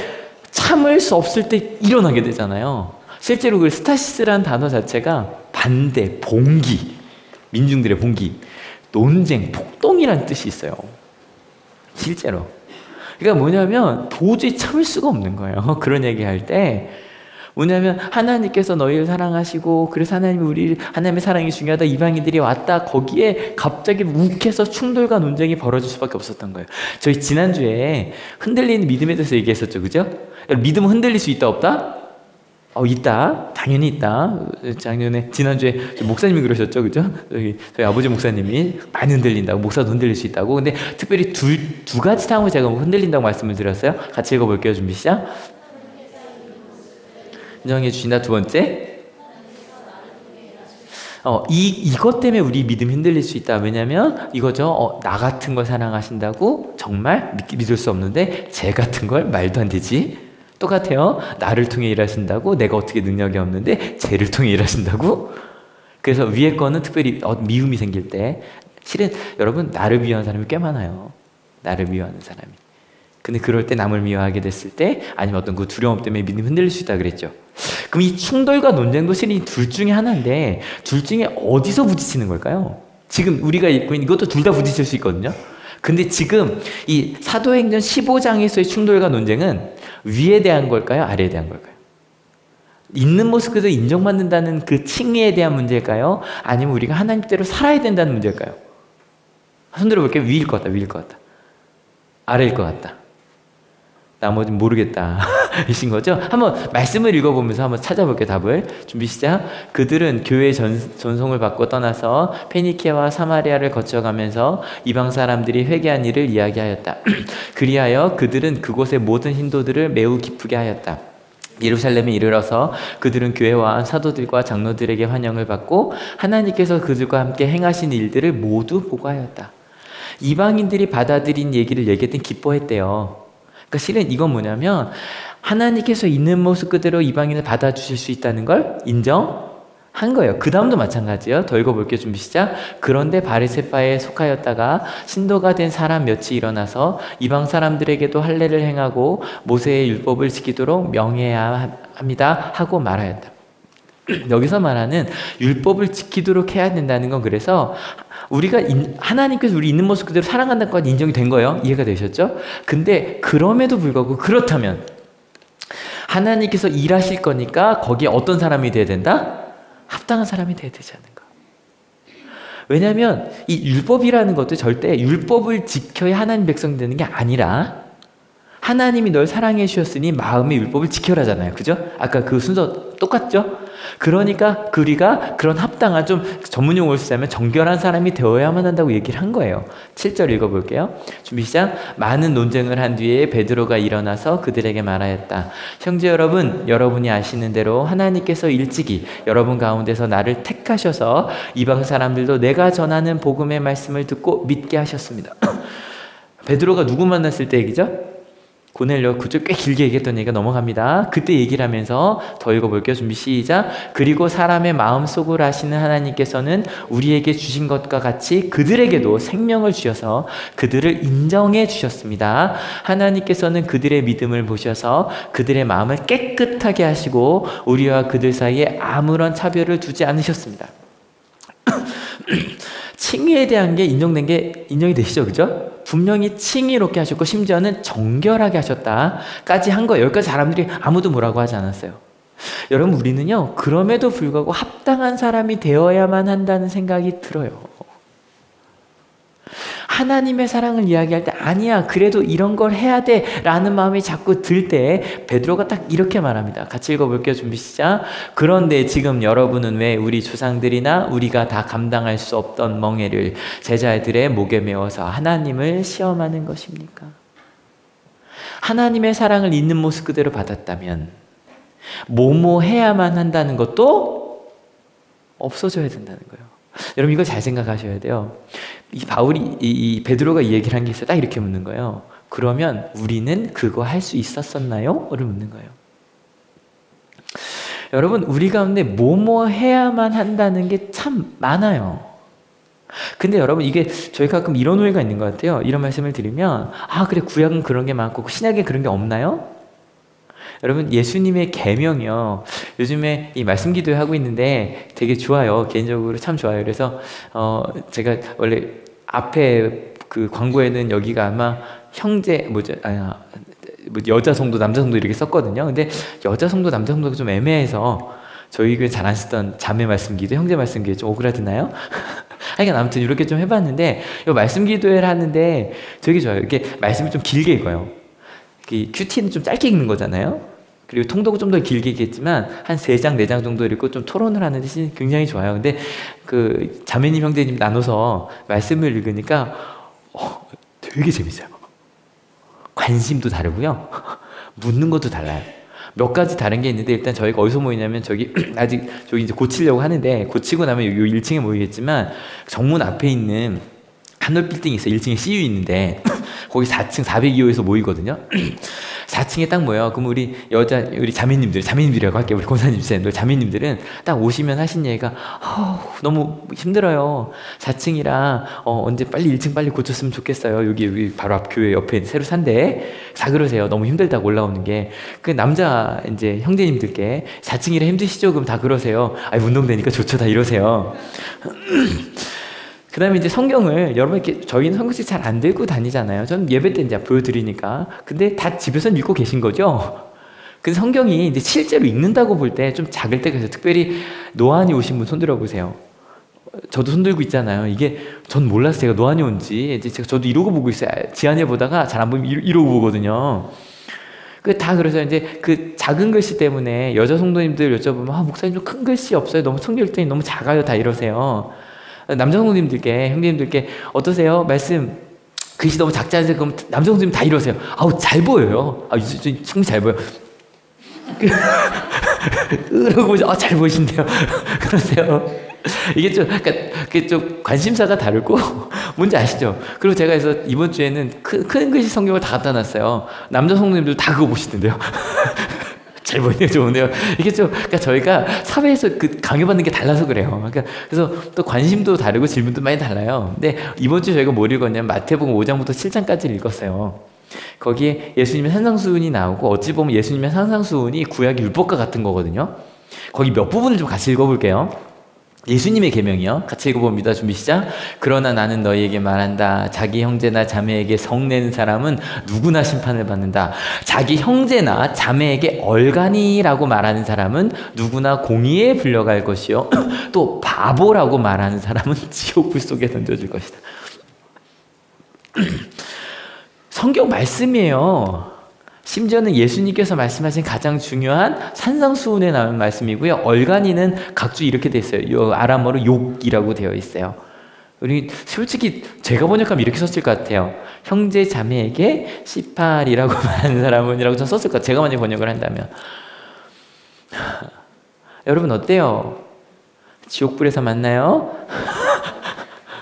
참을 수 없을 때 일어나게 되잖아요. 실제로 그 스타시스라는 단어 자체가 반대, 봉기, 민중들의 봉기, 논쟁, 폭동이라는 뜻이 있어요. 실제로. 그러니까 뭐냐면 도저히 참을 수가 없는 거예요. 그런 얘기할 때 뭐냐면 하나님께서 너희를 사랑하시고 그래서 하나님의 사랑이 중요하다, 이방인들이 왔다, 거기에 갑자기 욱해서 충돌과 논쟁이 벌어질 수밖에 없었던 거예요. 저희 지난주에 흔들리는 믿음에 대해서 얘기했었죠. 그죠? 믿음은 흔들릴 수 있다 없다? 있다. 당연히 있다. 지난주에 목사님이 그러셨죠. 그죠? 저희 아버지 목사님이 많이 흔들린다고, 목사도 흔들릴 수 있다고. 근데 특별히 두 가지 상황을 제가 흔들린다고 말씀을 드렸어요. 같이 읽어볼게요. 준비 시작. 인정해 주신다. 두 번째. 이것 때문에 우리 믿음이 흔들릴 수 있다. 왜냐면 이거죠. 나 같은 걸 사랑하신다고 정말 믿을 수 없는데 쟤 같은 걸 말도 안 되지. 똑같아요. 나를 통해 일하신다고 내가 어떻게 능력이 없는데 쟤를 통해 일하신다고. 그래서 위에 거는 특별히 미움이 생길 때, 실은 여러분 나를 미워하는 사람이 꽤 많아요. 나를 미워하는 사람이. 근데 그럴 때 남을 미워하게 됐을 때, 아니면 어떤 그 두려움 때문에 믿음이 흔들릴 수 있다 그랬죠. 그럼 이 충돌과 논쟁도 실은 둘 중에 하나인데 둘 중에 어디서 부딪히는 걸까요? 지금 우리가 읽고 있는 이것도 둘 다 부딪힐 수 있거든요. 근데 지금 이 사도행전 15장에서의 충돌과 논쟁은 위에 대한 걸까요? 아래에 대한 걸까요? 있는 모습 그대로 인정받는다는 그 칭의에 대한 문제일까요? 아니면 우리가 하나님대로 살아야 된다는 문제일까요? 손들어 볼게요. 위일 것 같다. 위일 것 같다. 아래일 것 같다. 나머지는 모르겠다 이신 거죠? 한번 말씀을 읽어보면서 한번 찾아볼게요. 답을. 준비 시작. 그들은 교회 전송을 받고 떠나서 페니키아와 사마리아를 거쳐가면서 이방 사람들이 회개한 일을 이야기하였다. 그리하여 그들은 그곳의 모든 신도들을 매우 기쁘게 하였다. 예루살렘에 이르러서 그들은 교회와 사도들과 장로들에게 환영을 받고 하나님께서 그들과 함께 행하신 일들을 모두 보고하였다. 이방인들이 받아들인 얘기를 얘기했더니 기뻐했대요. 그러니까 실은 이건 뭐냐면 하나님께서 있는 모습 그대로 이방인을 받아주실 수 있다는 걸 인정한 거예요. 그 다음도 마찬가지예요. 더 읽어볼게요. 준비 시작. 그런데 바리새파에 속하였다가 신도가 된 사람 몇이 일어나서 이방 사람들에게도 할례를 행하고 모세의 율법을 지키도록 명해야 합니다 하고 말하였다. 여기서 말하는 율법을 지키도록 해야 된다는 건 그래서 우리가 하나님께서 우리 있는 모습 그대로 사랑한다는 건 인정이 된 거예요. 이해가 되셨죠? 근데 그럼에도 불구하고 그렇다면 하나님께서 일하실 거니까 거기에 어떤 사람이 돼야 된다? 합당한 사람이 돼야 되지 않는가? 왜냐하면 이 율법이라는 것도 절대 율법을 지켜야 하나님 백성이 되는 게 아니라 하나님이 널 사랑해 주셨으니 마음의 율법을 지켜라잖아요. 그죠? 아까 그 순서 똑같죠? 그러니까 우리가 그런 합당한 좀 전문용어를 쓰자면 정결한 사람이 되어야만 한다고 얘기를 한 거예요. 7절 읽어볼게요. 준비 시작. 많은 논쟁을 한 뒤에 베드로가 일어나서 그들에게 말하였다. 형제 여러분, 여러분이 아시는 대로 하나님께서 일찍이 여러분 가운데서 나를 택하셔서 이방 사람들도 내가 전하는 복음의 말씀을 듣고 믿게 하셨습니다. 베드로가 누구 만났을 때 얘기죠? 고넬료 그쪽 꽤 길게 얘기했던 얘기가 넘어갑니다. 그때 얘기를 하면서 더 읽어볼게요. 준비 시작. 그리고 사람의 마음속을 아시는 하나님께서는 우리에게 주신 것과 같이 그들에게도 생명을 주셔서 그들을 인정해 주셨습니다. 하나님께서는 그들의 믿음을 보셔서 그들의 마음을 깨끗하게 하시고 우리와 그들 사이에 아무런 차별을 두지 않으셨습니다. 칭의에 대한 게 인정이 되시죠? 그죠? 분명히 칭의롭게 하셨고 심지어는 정결하게 하셨다까지 한 거예요. 여기까지 사람들이 아무도 뭐라고 하지 않았어요. 여러분 우리는요 그럼에도 불구하고 합당한 사람이 되어야만 한다는 생각이 들어요. 하나님의 사랑을 이야기할 때 아니야 그래도 이런 걸 해야 돼 라는 마음이 자꾸 들 때 베드로가 딱 이렇게 말합니다. 같이 읽어볼게요. 준비 시작. 그런데 지금 여러분은 왜 우리 조상들이나 우리가 다 감당할 수 없던 멍에를 제자들의 목에 메워서 하나님을 시험하는 것입니까? 하나님의 사랑을 있는 모습 그대로 받았다면 뭐뭐 해야만 한다는 것도 없어져야 된다는 거예요. 여러분 이거 잘 생각하셔야 돼요. 이 바울이 이 베드로가 이 얘기를 한 게 있어요. 딱 이렇게 묻는 거예요. 그러면 우리는 그거 할 수 있었었나요?를 묻는 거예요. 여러분 우리 가운데 뭐뭐 해야만 한다는 게 참 많아요. 근데 여러분 이게 저희가 가끔 이런 오해가 있는 것 같아요. 이런 말씀을 드리면 아 그래 구약은 그런 게 많고 신약에 그런 게 없나요? 여러분 예수님의 계명이요. 요즘에 이 말씀 기도회 하고 있는데 되게 좋아요. 개인적으로 참 좋아요. 그래서 제가 원래 앞에 그 광고에는 여기가 아마 형제 여자 성도 남자 성도 이렇게 썼거든요. 근데 여자 성도 남자 성도가 좀 애매해서 저희 교회 잘 안 쓰던 자매 말씀 기도, 형제 말씀 기도 좀 오그라드나요? 하여간 아무튼 이렇게 좀 해봤는데 이 말씀 기도회를 하는데 되게 좋아요. 이게 말씀을 좀 길게 읽어요. 큐티는 좀 짧게 읽는 거잖아요. 그리고 통독은 좀 더 길게 읽겠지만 한 3장, 4장 정도 읽고 좀 토론을 하는 데 굉장히 좋아요. 근데 그 자매님, 형제님 나눠서 말씀을 읽으니까 되게 재밌어요. 관심도 다르고요. 묻는 것도 달라요. 몇 가지 다른 게 있는데 일단 저희가 어디서 모이냐면 저기 이제 고치려고 하는데 고치고 나면 여기 1층에 모이겠지만 정문 앞에 있는 한올 빌딩이 있어요. 1층에 CU 있는데 거기 4층 402호에서 모이거든요. 4층에 딱 모여. 그럼 우리 자매님들이라고 할게요. 우리 권사님, 쌤들, 자매님들은 딱 오시면 하신 얘기가, 너무 힘들어요. 4층이라, 언제 빨리 1층 빨리 고쳤으면 좋겠어요. 여기 바로 앞 교회 옆에 새로 산대. 다 그러세요. 너무 힘들다고 올라오는 게. 그 남자, 이제 형제님들께 4층이라 힘드시죠? 그럼 다 그러세요. 운동되니까 좋죠. 다 이러세요. 그 다음에 이제 성경을 여러분 이렇게 저희는 성경책 잘 안 들고 다니잖아요. 저는 예배 때 이제 보여드리니까. 근데 다 집에서 읽고 계신 거죠? 근데 성경이 이제 실제로 읽는다고 볼 때 좀 작을 때가 있어요. 특별히 노안이 오신 분 손 들어보세요. 저도 손 들고 있잖아요. 이게 전 몰랐어요. 제가 노안이 온지. 이제 저도 이러고 보고 있어요. 지안에 보다가 잘 안 보면 이러고 보거든요. 다 그래서 이제 그 작은 글씨 때문에 여자 성도님들 여쭤보면 목사님 좀 큰 글씨 없어요? 너무 성경이 너무 작아요. 다 이러세요. 남자 성도님들께, 형제님들께 어떠세요? 말씀 글씨 너무 작지 않으세요? 그럼 남자 성도님 다 이러세요. 잘 보여요. 친구 잘 보여. 그러고 잘 보이신데요. 그러세요. 이게 좀 관심사가 다르고 뭔지 아시죠? 그리고 제가 해서 이번 주에는 큰 글씨 성경을 다 갖다 놨어요. 남자 성도님들 다 그거 보시던데요. 잘 보이네요, 좋은데요. 이게 그러니까 저희가 사회에서 강요받는 게 달라서 그래요. 그래서 또 관심도 다르고 질문도 많이 달라요. 근데 이번 주 저희가 뭘 읽었냐면 마태복음 5장부터 7장까지를 읽었어요. 거기에 예수님의 산상수훈이 나오고 어찌 보면 예수님의 산상수훈이 구약의 율법과 같은 거거든요. 거기 몇 부분을 좀 같이 읽어볼게요. 예수님의 계명이요. 같이 읽어봅니다. 준비 시작. 그러나 나는 너희에게 말한다. 자기 형제나 자매에게 성내는 사람은 누구나 심판을 받는다. 자기 형제나 자매에게 얼간이라고 말하는 사람은 누구나 공의에 불려갈 것이요. 또 바보라고 말하는 사람은 지옥불 속에 던져질 것이다. 성경 말씀이에요. 심지어는 예수님께서 말씀하신 가장 중요한 산상수훈에 나온 말씀이고요. 얼간이는 각주 이렇게 돼 있어요. 아람어로 욕이라고 되어 있어요. 우리 솔직히 제가 번역하면 이렇게 썼을 것 같아요. 형제 자매에게 시팔이라고 말하는 사람은 이라고 전 썼을 것 같아요. 제가 만약 번역을 한다면. 여러분 어때요? 지옥불에서 만나요?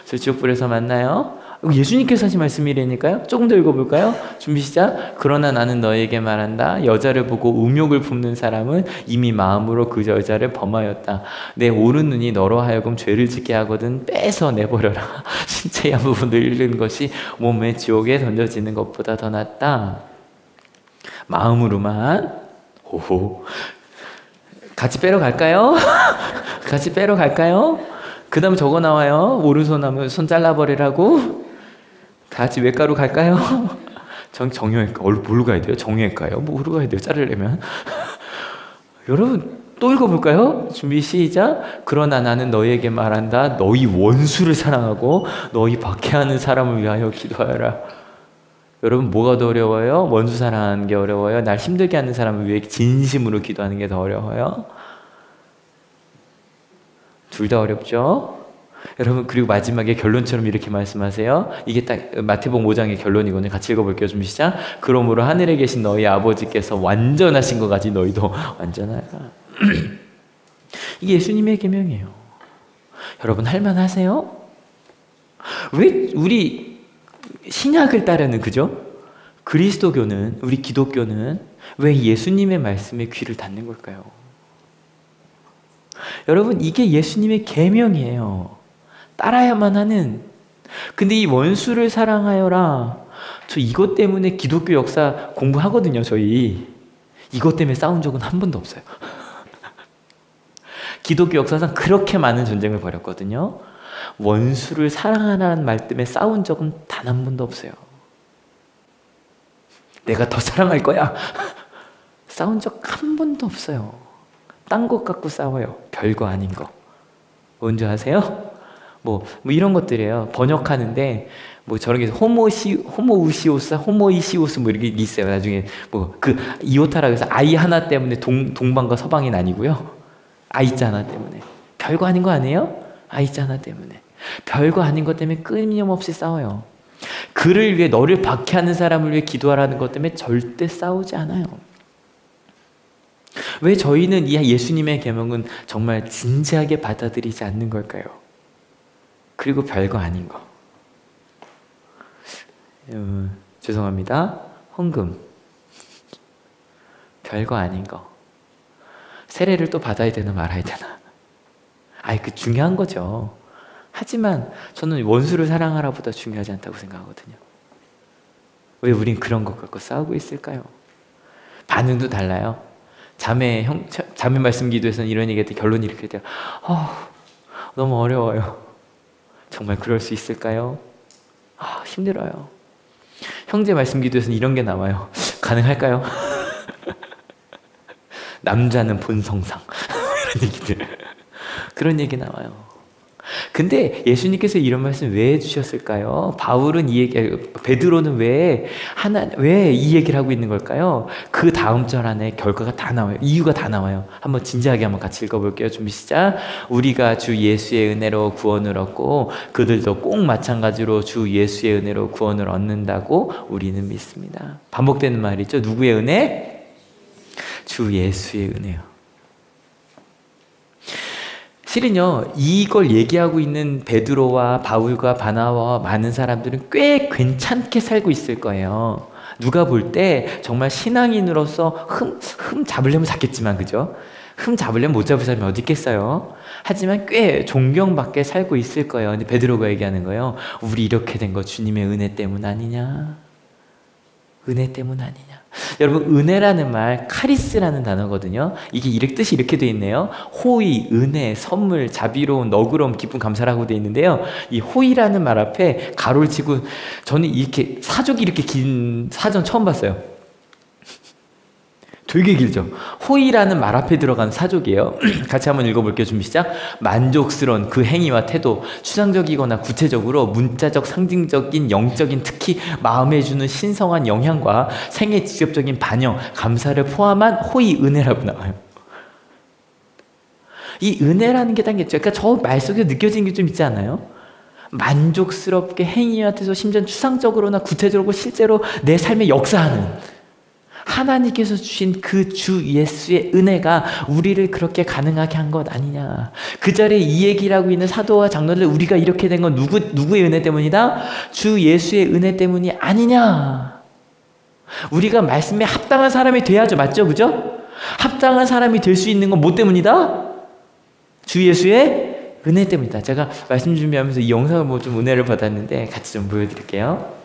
저 지옥불에서 만나요? 예수님께서 하신 말씀이라니까요. 조금 더 읽어볼까요? 준비 시작. 그러나 나는 너에게 말한다. 여자를 보고 음욕을 품는 사람은 이미 마음으로 그 여자를 범하였다. 내 오른 눈이 너로 하여금 죄를 짓게 하거든 빼서 내버려라. 신체의 한 부분을 잃는 것이 몸의 지옥에 던져지는 것보다 더 낫다. 마음으로만. 오호. 같이 빼러 갈까요? 같이 빼러 갈까요? 그 다음 저거 나와요. 오른손 하면 손 잘라버리라고. 같이 외과로 갈까요? 정형외과. 뭘로 가야 돼요? 정형외과요? 뭐로 가야 돼요? 자르려면. 여러분 또 읽어볼까요? 준비 시작. 그러나 나는 너희에게 말한다. 너희 원수를 사랑하고 너희 박해하는 사람을 위하여 기도하라. 여러분 뭐가 더 어려워요? 원수 사랑하는 게 어려워요? 날 힘들게 하는 사람을 위해 진심으로 기도하는 게 더 어려워요? 둘 다 어렵죠? 여러분 그리고 마지막에 결론처럼 이렇게 말씀하세요. 이게 딱 마태복음 5장의 결론이거든요. 같이 읽어볼게요. 준비 시작. 그러므로 하늘에 계신 너희 아버지께서 완전하신 것 같이 너희도 완전하라. 이게 예수님의 계명이에요. 여러분 할만하세요? 왜 우리 신약을 따르는 그죠? 그리스도교는 우리 기독교는 왜 예수님의 말씀에 귀를 닫는 걸까요? 여러분 이게 예수님의 계명이에요. 따라야만 하는. 근데 이 원수를 사랑하여라. 저 이것 때문에 기독교 역사 공부하거든요. 저희 이것 때문에 싸운 적은 한 번도 없어요. 기독교 역사상 그렇게 많은 전쟁을 벌였거든요. 원수를 사랑하라는 말 때문에 싸운 적은 단 한 번도 없어요. 내가 더 사랑할 거야. 싸운 적 한 번도 없어요. 딴 것 갖고 싸워요. 별거 아닌 거. 뭔지 아세요? 뭐 이런 것들이에요. 번역하는데 뭐 저런 게 호모우시오스, 호모이시오스 뭐 이렇게 있어요. 나중에 뭐 그 이오타라 그래서 아이 하나 때문에 동방과 서방이 나뉘고요. 아이자 하나 때문에. 별거 아닌 거 아니에요? 아이자 하나 때문에. 별거 아닌 것 때문에 끊임없이 싸워요. 그를 위해 너를 박해하는 사람을 위해 기도하라는 것 때문에 절대 싸우지 않아요. 왜 저희는 이 예수님의 계명은 정말 진지하게 받아들이지 않는 걸까요? 그리고 별거 아닌 거. 죄송합니다. 헌금. 별거 아닌 거. 세례를 또 받아야 되나 말아야 되나. 아이, 그 중요한 거죠. 하지만 저는 원수를 사랑하라 보다 중요하지 않다고 생각하거든요. 왜 우린 그런 것 갖고 싸우고 있을까요? 반응도 달라요. 자매 말씀 기도에서는 이런 얘기할 때 결론이 이렇게 돼요. 너무 어려워요. 정말 그럴 수 있을까요? 힘들어요. 형제 말씀 기도에서는 이런 게 나와요. 가능할까요? 남자는 본성상 이런 얘기들. 그런 얘기 나와요. 근데 예수님께서 이런 말씀 왜 해주셨을까요? 베드로는 왜 이 얘기를 하고 있는 걸까요? 그 다음 절 안에 결과가 다 나와요. 이유가 다 나와요. 한번 진지하게 한번 같이 읽어볼게요. 준비 시작. 우리가 주 예수의 은혜로 구원을 얻고 그들도 꼭 마찬가지로 주 예수의 은혜로 구원을 얻는다고 우리는 믿습니다. 반복되는 말이죠. 누구의 은혜? 주 예수의 은혜요. 실은요, 이걸 얘기하고 있는 베드로와 바울과 바나바와 많은 사람들은 꽤 괜찮게 살고 있을 거예요. 누가 볼 때 정말 신앙인으로서 흠 잡으려면 잡겠지만, 그죠? 흠 잡으려면 못 잡을 사람이 어디 있겠어요? 하지만 꽤 존경받게 살고 있을 거예요. 근데 베드로가 얘기하는 거예요. 우리 이렇게 된 거 주님의 은혜 때문 아니냐? 은혜 때문 아니냐? 여러분, 은혜라는 말 카리스라는 단어거든요. 이게 뜻이 이렇게 돼 있네요. 호의, 은혜, 선물, 자비로운, 너그러움, 기쁨, 감사라고 돼 있는데요. 이 호의라는 말 앞에 가로를 치고, 저는 이렇게 사족이 이렇게 긴 사전 처음 봤어요. 되게 길죠. 호의라는 말 앞에 들어간 사족이에요. 같이 한번 읽어볼게요. 준비 시작. 만족스러운 그 행위와 태도, 추상적이거나 구체적으로 문자적, 상징적인, 영적인, 특히 마음에 주는 신성한 영향과 생애 직접적인 반영, 감사를 포함한 호의, 은혜라고 나와요. 이 은혜라는 게 당겼죠. 그러니까 저 말 속에 느껴지는 게 좀 있지 않아요? 만족스럽게 행위와 태도, 심지어 추상적으로나 구체적으로 실제로 내 삶에 역사하는 하나님께서 주신 그 주 예수의 은혜가 우리를 그렇게 가능하게 한 것 아니냐. 그 자리에 이 얘기를 하고 있는 사도와 장로들, 우리가 이렇게 된 건 누구의 은혜 때문이다? 주 예수의 은혜 때문이 아니냐. 우리가 말씀에 합당한 사람이 돼야죠. 맞죠? 그죠? 합당한 사람이 될 수 있는 건 뭐 때문이다? 주 예수의 은혜 때문이다. 제가 말씀 준비하면서 이 영상을 보고 좀 은혜를 받았는데 같이 좀 보여드릴게요.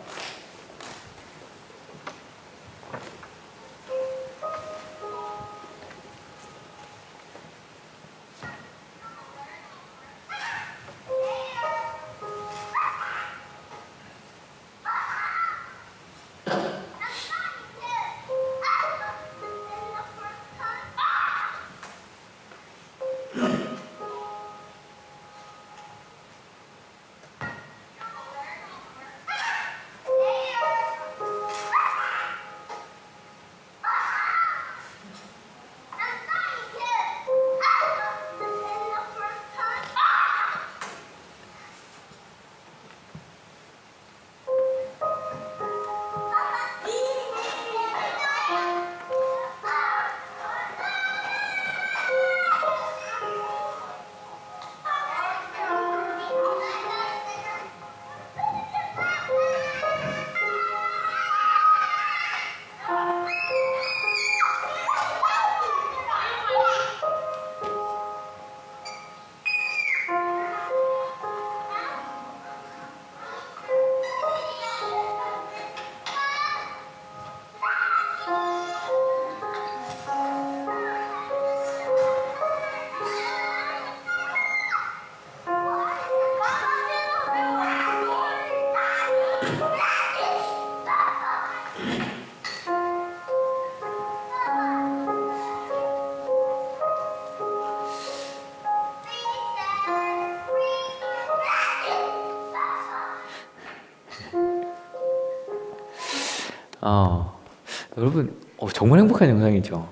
여러분, 정말 행복한 영상이죠.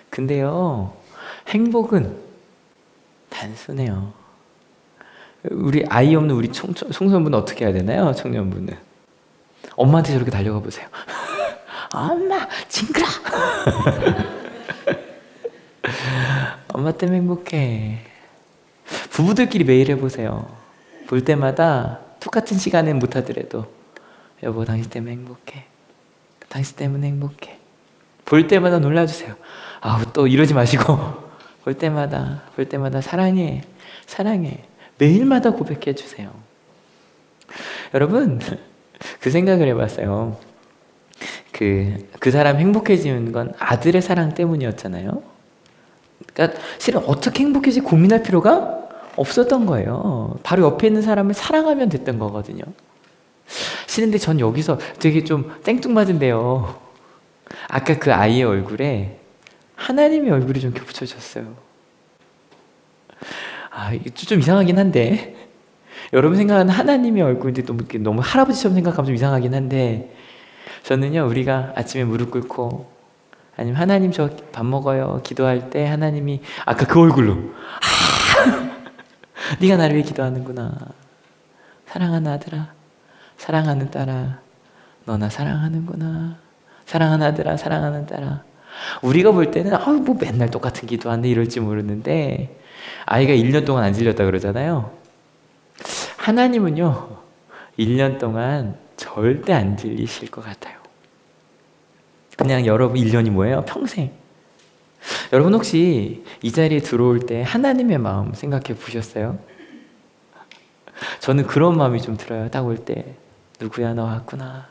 근데요, 행복은 단순해요. 우리 아이 없는 우리 청소년분은 어떻게 해야 되나요? 청년분은 엄마한테 저렇게 달려가 보세요. 엄마 징그러. 엄마 때문에 행복해. 부부들끼리 매일 해보세요. 볼 때마다 똑같은 시간엔 못하더라도 여보 당신 때문에 행복해. 당신 때문에 행복해. 볼 때마다 놀라주세요. 아우, 또 이러지 마시고 볼 때마다 사랑해, 사랑해. 매일마다 고백해 주세요. 여러분, 그 생각을 해봤어요. 그 사람 행복해지는 건 아들의 사랑 때문이었잖아요. 그러니까 실은 어떻게 행복해지 고민할 필요가 없었던 거예요. 바로 옆에 있는 사람을 사랑하면 됐던 거거든요. 실은데 전 여기서 되게 좀 땡뚱맞은데요. 아까 그 아이의 얼굴에 하나님의 얼굴이 좀 겹쳐졌어요. 아, 이게 좀 이상하긴 한데, 여러분 생각하는 하나님의 얼굴인데 너무 할아버지처럼 생각하면 좀 이상하긴 한데, 저는요, 우리가 아침에 무릎 꿇고 아니면 하나님 저 밥 먹어요 기도할 때 하나님이 아까 그 얼굴로 네가 나를 위해 기도하는구나, 사랑하는 아들아, 사랑하는 딸아, 너 나 사랑하는구나, 사랑하는 아들아, 사랑하는 딸아. 우리가 볼 때는 뭐 맨날 똑같은 기도하는데 이럴지 모르는데, 아이가 1년 동안 안 질렸다 그러잖아요. 하나님은요 1년 동안 절대 안 질리실 것 같아요. 그냥 여러분 1년이 뭐예요? 평생. 여러분 혹시 이 자리에 들어올 때 하나님의 마음 생각해 보셨어요? 저는 그런 마음이 좀 들어요. 딱 올 때 누구야, 너 왔구나,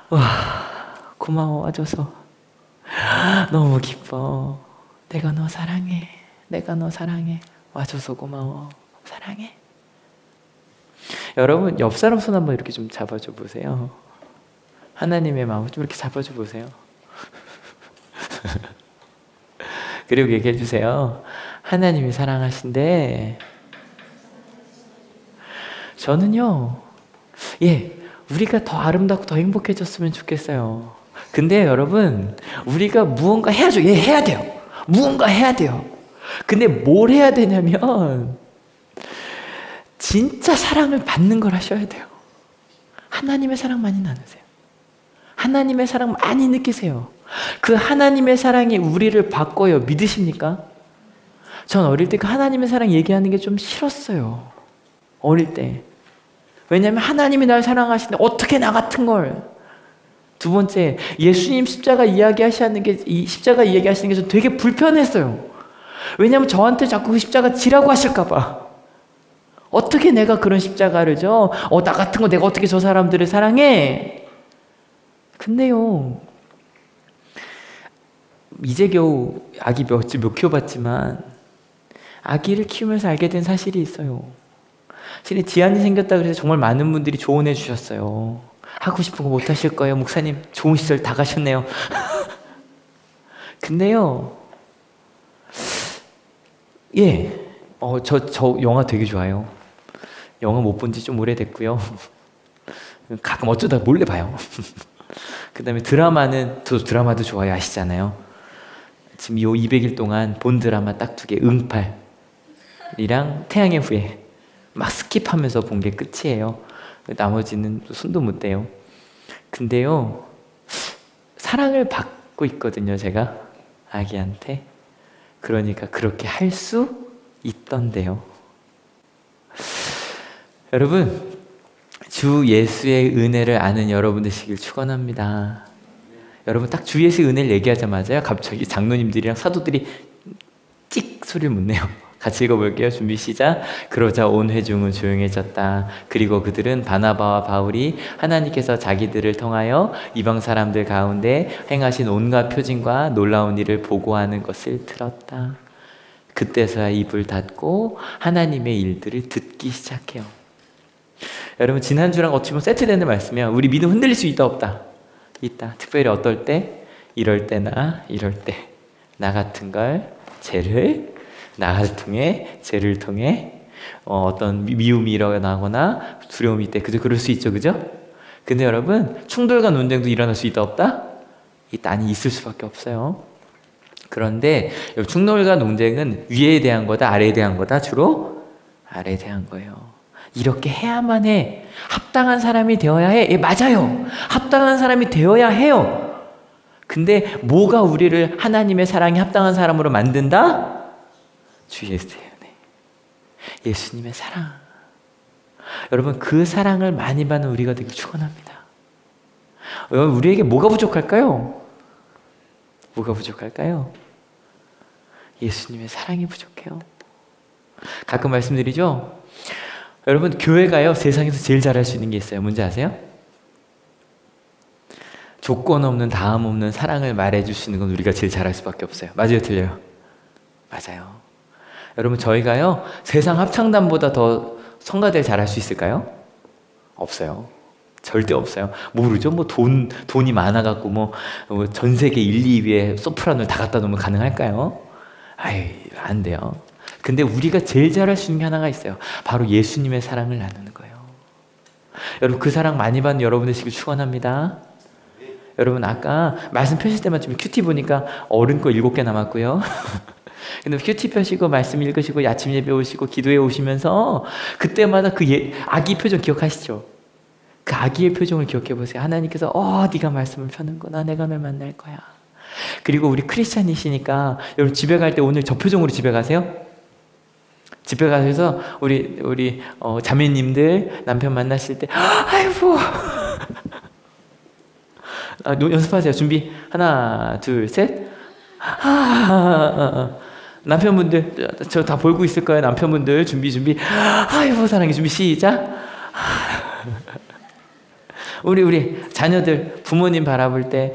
와 고마워 와줘서 너무 기뻐, 내가 너 사랑해, 내가 너 사랑해, 와줘서 고마워, 사랑해. 여러분 옆 사람 손 한번 이렇게 좀 잡아줘 보세요. 하나님의 마음을 좀 이렇게 잡아줘 보세요. 그리고 얘기해 주세요. 하나님이 사랑하신데, 저는요, 우리가 더 아름답고 더 행복해졌으면 좋겠어요. 근데 여러분, 우리가 무언가 해야죠. 해야 돼요. 무언가 해야 돼요. 근데 뭘 해야 되냐면 진짜 사랑을 받는 걸 하셔야 돼요. 하나님의 사랑 많이 나누세요. 하나님의 사랑 많이 느끼세요. 그 하나님의 사랑이 우리를 바꿔요. 믿으십니까? 전 어릴 때 그 하나님의 사랑 얘기하는 게 좀 싫었어요. 어릴 때. 왜냐하면 하나님이 날 사랑하시는데 어떻게 나 같은 걸. 두 번째, 예수님 십자가 이야기하시는 게, 이 십자가 이야기하시는 게 전 되게 불편했어요. 왜냐하면 저한테 자꾸 그 십자가 지라고 하실까봐. 어떻게 내가 그런 십자가를 져? 나 같은 거 내가 어떻게 저 사람들을 사랑해? 근데요, 이제 겨우 아기 몇 키워봤지만 아기를 키우면서 알게 된 사실이 있어요. 실은 지안이 생겼다 그래서 정말 많은 분들이 조언해 주셨어요. 하고 싶은 거 못 하실 거예요, 목사님. 좋은 시절 다 가셨네요. 근데요, 저 영화 되게 좋아요. 영화 못 본 지 좀 오래됐고요. 가끔 어쩌다 몰래 봐요. 그 다음에 드라마도 좋아요. 아시잖아요. 지금 이 200일 동안 본 드라마 딱 2개, 응팔이랑 태양의 후예 막 스킵하면서 본 게 끝이에요. 나머지는 손도 못 대요. 근데요, 사랑을 받고 있거든요, 제가 아기한테. 그러니까 그렇게 할 수 있던데요. 여러분, 주 예수의 은혜를 아는 여러분 되시길 축원합니다. 여러분 딱 주 예수의 은혜를 얘기하자마자 갑자기 장로님들이랑 사도들이 찍 소리를 못 내요. 같이 읽어볼게요. 준비 시작. 그러자 온 회중은 조용해졌다. 그리고 그들은 바나바와 바울이 하나님께서 자기들을 통하여 이방 사람들 가운데 행하신 온갖 표징과 놀라운 일을 보고하는 것을 들었다. 그때서야 입을 닫고 하나님의 일들을 듣기 시작해요. 여러분, 지난주랑 어찌 보면 세트되는 말씀이야. 우리 믿음 흔들릴 수 있다 없다? 있다. 특별히 어떨 때? 이럴 때나 이럴 때 나 같은 걸 나를 통해 죄를 통해 어떤 미움이 일어나거나 두려움이 있대. 그럴 수 있죠, 그죠? 근데 여러분, 충돌과 논쟁도 일어날 수 있다 없다? 있다. 아니, 있을 수밖에 없어요. 그런데 충돌과 논쟁은 위에 대한 거다, 아래에 대한 거다? 주로 아래에 대한 거예요. 이렇게 해야만 해. 합당한 사람이 되어야 해. 맞아요. 합당한 사람이 되어야 해요. 근데 뭐가 우리를 하나님의 사랑에 합당한 사람으로 만든다? 주 예수의 은혜. 예수님의 사랑. 여러분, 그 사랑을 많이 받는 우리가 되길 축원합니다. 여러분, 우리에게 뭐가 부족할까요? 뭐가 부족할까요? 예수님의 사랑이 부족해요. 가끔 말씀드리죠? 여러분, 교회가요, 세상에서 제일 잘할 수 있는 게 있어요. 뭔지 아세요? 조건 없는, 다음 없는 사랑을 말해주시는 건 우리가 제일 잘할 수밖에 없어요. 맞아요, 틀려요? 맞아요. 여러분, 저희가요, 세상 합창단보다 더 성가대 잘할 수 있을까요? 없어요. 절대 없어요. 모르죠? 뭐 돈이 많아갖고 전 세계 1, 2위에 소프라노를 다 갖다 놓으면 가능할까요? 안 돼요. 근데 우리가 제일 잘할 수 있는 게 하나가 있어요. 바로 예수님의 사랑을 나누는 거예요. 여러분, 그 사랑 많이 받는 여러분 되시길 축원합니다. 여러분, 아까 말씀 펴실 때만 좀 큐티 보니까 어른 거 7개 남았고요. 근데 큐티 펴시고 말씀 읽으시고 아침 예배 오시고 기도해 오시면서 그때마다 그 아기 표정 기억하시죠? 그 아기의 표정을 기억해 보세요. 하나님께서 네가 말씀을 펴는구나. 내가 널 만날 거야. 그리고 우리 크리스찬이시니까 여러분, 집에 갈 때 오늘 저 표정으로 집에 가세요. 집에 가셔서 우리 자매님들 남편 만나실 때 아이고 연습하세요. 준비 하나 둘 셋. 남편분들 저 다 보고 있을 거예요. 남편분들 준비 아이고 사랑해. 준비 시작. 우리 자녀들 부모님 바라볼 때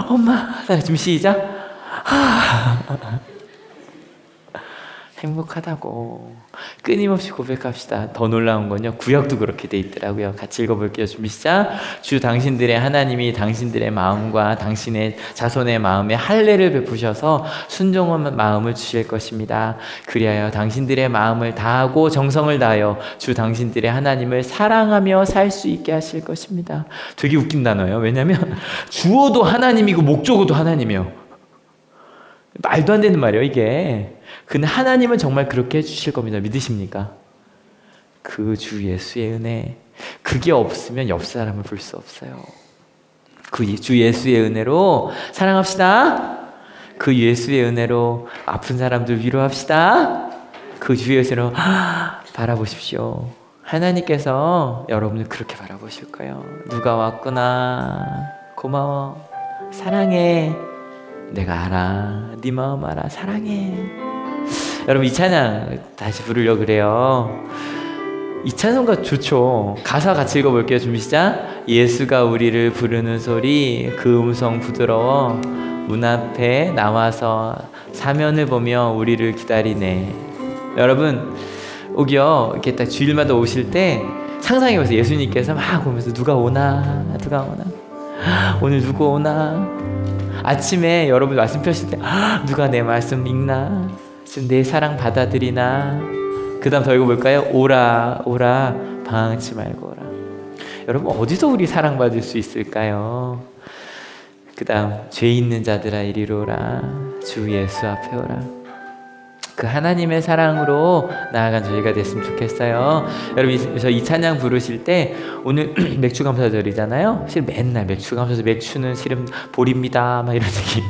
엄마 사랑해. 준비 시작. 행복하다고 끊임없이 고백합시다. 더 놀라운 건요, 구약도 그렇게 돼 있더라고요. 같이 읽어볼게요. 준비 시작. 주 당신들의 하나님이 당신들의 마음과 당신의 자손의 마음에 할례를 베푸셔서 순종한 마음을 주실 것입니다. 그리하여 당신들의 마음을 다하고 정성을 다하여 주 당신들의 하나님을 사랑하며 살 수 있게 하실 것입니다. 되게 웃긴 단어예요. 왜냐하면 주어도 하나님이고 목적어도 하나님이에요. 말도 안 되는 말이에요, 이게. 근데 하나님은 정말 그렇게 해주실 겁니다. 믿으십니까? 그 주 예수의 은혜, 그게 없으면 옆 사람을 볼 수 없어요. 그 주 예수의 은혜로 사랑합시다. 그 예수의 은혜로 아픈 사람들 위로합시다. 그 주 예수로 바라보십시오. 하나님께서 여러분을 그렇게 바라보실 거예요. 누가 왔구나, 고마워, 사랑해, 내가 알아, 네 마음 알아, 사랑해. 여러분, 이 찬양 다시 부르려고 그래요. 이 찬송가 좋죠. 가사 같이 읽어볼게요. 준비 시작. 예수가 우리를 부르는 소리, 그 음성 부드러워. 문 앞에 나와서 사면을 보며 우리를 기다리네. 여러분, 오기요, 이렇게 딱 주일마다 오실 때 상상해보세요. 예수님께서 막 오면서 누가 오나, 오늘 누구 오나. 아침에 여러분 말씀 펴실 때 누가 내 말씀 읽나, 지금 내 사랑 받아들이나. 그 다음 더 읽어볼까요? 오라 방황치 말고 오라. 여러분, 어디서 우리 사랑받을 수 있을까요? 그 다음 죄 있는 자들아 이리로 오라, 주 예수 앞에 오라. 그 하나님의 사랑으로 나아간 저희가 됐으면 좋겠어요. 여러분, 이 찬양 부르실 때 오늘 맥주 감사절이잖아요. 사실 맨날 맥주 감사절, 맥주는 실은 볼입니다 막 이런 얘기.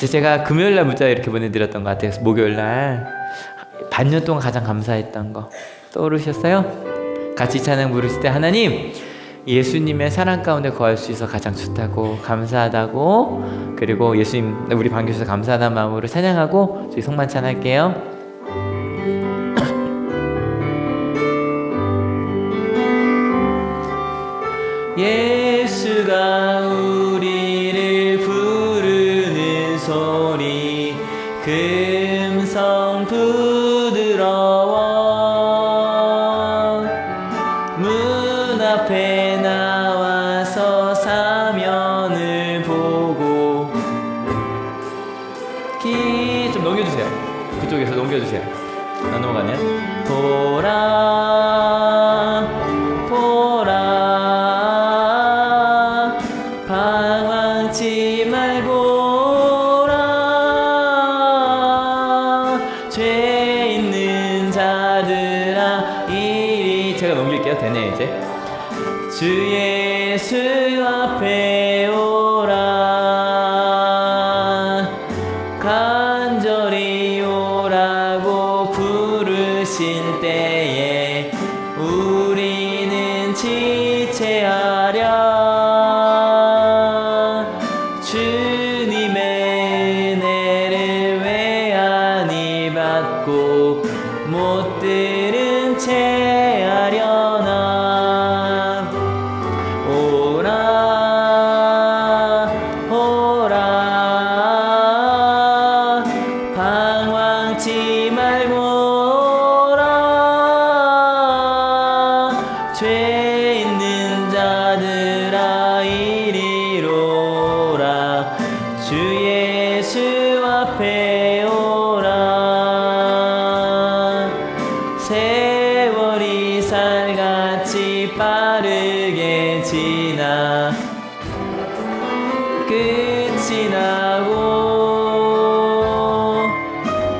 제가 금요일날 문자 이렇게 보내드렸던 것 같아요. 목요일날 반년 동안 가장 감사했던 거 떠오르셨어요? 같이 찬양 부르실 때 하나님, 예수님의 사랑 가운데 거할 수 있어 가장 좋다고, 감사하다고, 그리고 예수님 우리 반겨주셔서 감사하다는 마음으로 찬양하고 저희 성만찬 할게요. 예수가 우리를 부르는 소리, 금성 부드러워. 문 앞에 나와서 사면을 보고. 좀 넘겨주세요. 그쪽에서 넘겨주세요. 안 넘어가네. 보라 방황치 말고 오라, 죄 있는 자들아 이리. 제가 넘길게요. 되네 이제. 주 예수 앞에 오라, 간절히 오라고 부르실 때에 우리는 지체하랴. 주님의 하려나. 오라 오라 방황치 말고 오라. 죄 있는 자들아 이리로라. 주 예수 앞에 오라. 세월이 살같이 빠르게 지나 끝이 나고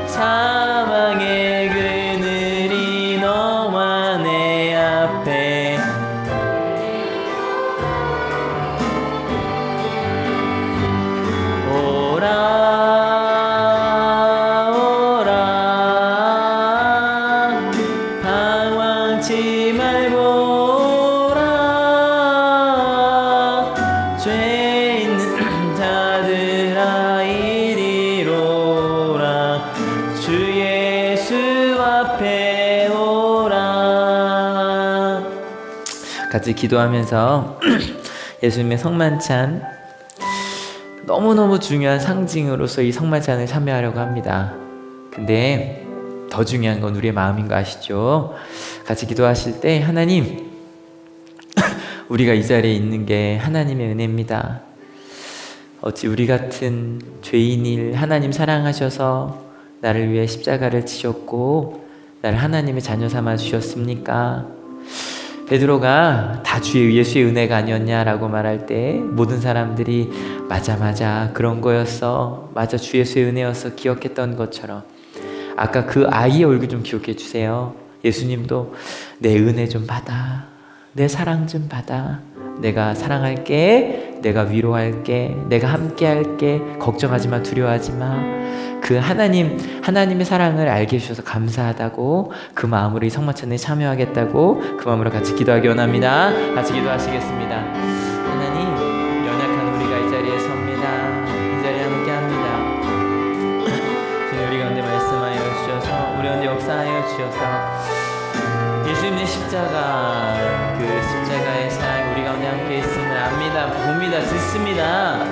사망의 그늘이 너와 내 앞에. 오라 오라 방황치 말고 오라. 죄 있는 자들아 이리로라. 주 예수 앞에 오라. 같이 기도하면서 예수님의 성만찬, 너무너무 중요한 상징으로서 이 성만찬에 참여하려고 합니다. 근데 더 중요한 건 우리의 마음인 거 아시죠? 같이 기도하실 때 하나님, 우리가 이 자리에 있는 게 하나님의 은혜입니다. 어찌 우리 같은 죄인일 하나님 사랑하셔서 나를 위해 십자가를 지셨고 나를 하나님의 자녀 삼아 주셨습니까? 베드로가 다 예수의 은혜가 아니었냐라고 말할 때 모든 사람들이 맞아 그런 거였어, 맞아 주 예수의 은혜였어 기억했던 것처럼 아까 그 아이의 얼굴 좀 기억해 주세요. 예수님도 내 은혜 좀 받아, 내 사랑 좀 받아, 내가 사랑할게, 내가 위로할게, 내가 함께할게, 걱정하지 마, 두려워하지 마. 그 하나님의 사랑을 알게 해주셔서 감사하다고, 그 마음으로 이 성만찬에 참여하겠다고 그 마음으로 같이 기도하기 원합니다. 같이 기도하시겠습니다. 하나님, 연약한 우리가 이 자리에 섭니다. 이 자리에 함께합니다. 주님, 우리 가운데 말씀하여 주셔서 우리 가운데 역사하여 주셔서 예수님의 십자가, 그 십자가의 사랑이 우리 가운데 함께 있음을 압니다. 봅니다. 듣습니다.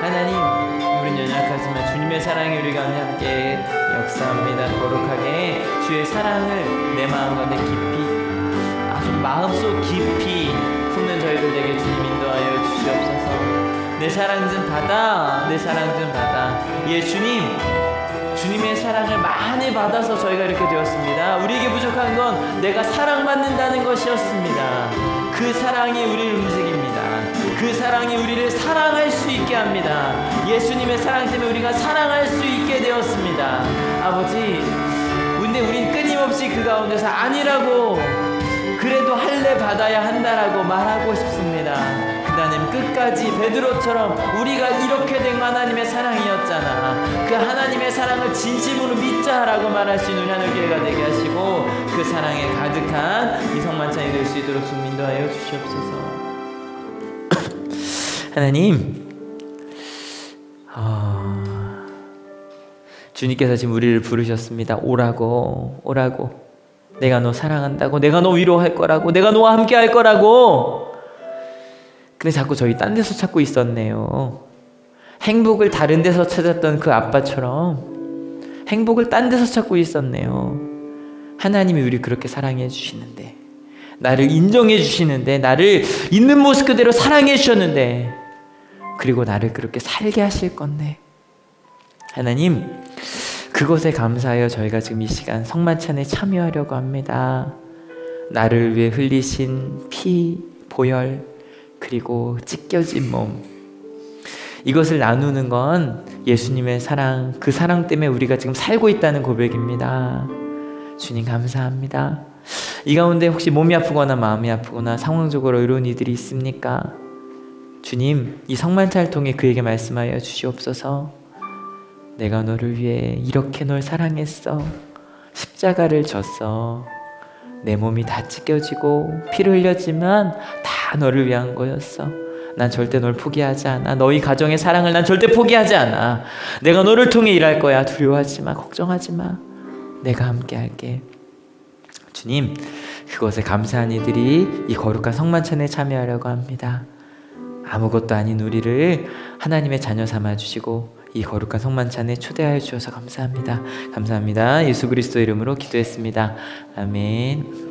하나님, 우린 연약하지만 주님의 사랑이 우리 가운데 함께 역사합니다. 거룩하게 주의 사랑을 내 마음 가운데 깊이, 아주 마음속 깊이 품는 저희들 되게 주님 인도하여 주시옵소서. 내 사랑 좀 받아, 내 사랑 좀 받아. 예, 주님의 사랑을 많이 받아서 저희가 이렇게 되었습니다. 우리에게 부족한 건 내가 사랑받는다는 것이었습니다. 그 사랑이 우리를 움직입니다. 그 사랑이 우리를 사랑할 수 있게 합니다. 예수님의 사랑 때문에 우리가 사랑할 수 있게 되었습니다. 아버지, 근데 우린 끊임없이 그 가운데서 아니라고, 그래도 할례 받아야 한다라고 말하고 싶습니다. 하나님, 끝까지 베드로처럼 우리가 이렇게 된 하나님의 사랑이었잖아, 그 하나님의 사랑을 진심으로 믿자라고 말할 수 있는 우리 하늘 교회가 되게 하시고 그 사랑에 가득한 이 성만찬이 될 수 있도록 주님 인도하여 주시옵소서. 하나님, 주님께서 지금 우리를 부르셨습니다. 오라고, 오라고. 내가 너 사랑한다고, 내가 너 위로할 거라고, 내가 너와 함께 할 거라고. 근데 자꾸 저희 딴 데서 찾고 있었네요. 행복을 다른 데서 찾았던 그 아빠처럼 행복을 딴 데서 찾고 있었네요. 하나님이 우리 그렇게 사랑해 주시는데, 나를 인정해 주시는데, 나를 있는 모습 그대로 사랑해 주셨는데, 그리고 나를 그렇게 살게 하실 건데, 하나님, 그것에 감사하여 저희가 지금 이 시간 성만찬에 참여하려고 합니다. 나를 위해 흘리신 피, 보혈, 그리고 찢겨진 몸, 이것을 나누는 건 예수님의 사랑, 그 사랑 때문에 우리가 지금 살고 있다는 고백입니다. 주님 감사합니다. 이 가운데 혹시 몸이 아프거나 마음이 아프거나 상황적으로 어려운 이들이 있습니까? 주님, 이 성만찬을 통해 그에게 말씀하여 주시옵소서. 내가 너를 위해 이렇게 널 사랑했어. 십자가를 졌어. 내 몸이 다 찢겨지고 피를 흘렸지만 다 너를 위한 거였어. 난 절대 널 포기하지 않아. 너희 가정의 사랑을 난 절대 포기하지 않아. 내가 너를 통해 일할 거야. 두려워하지 마. 걱정하지 마. 내가 함께 할게. 주님, 그것에 감사한 이들이 이 거룩한 성만찬에 참여하려고 합니다. 아무것도 아닌 우리를 하나님의 자녀 삼아주시고 이 거룩한 성만찬에 초대하여 주셔서 감사합니다. 감사합니다. 예수 그리스도 이름으로 기도했습니다. 아멘.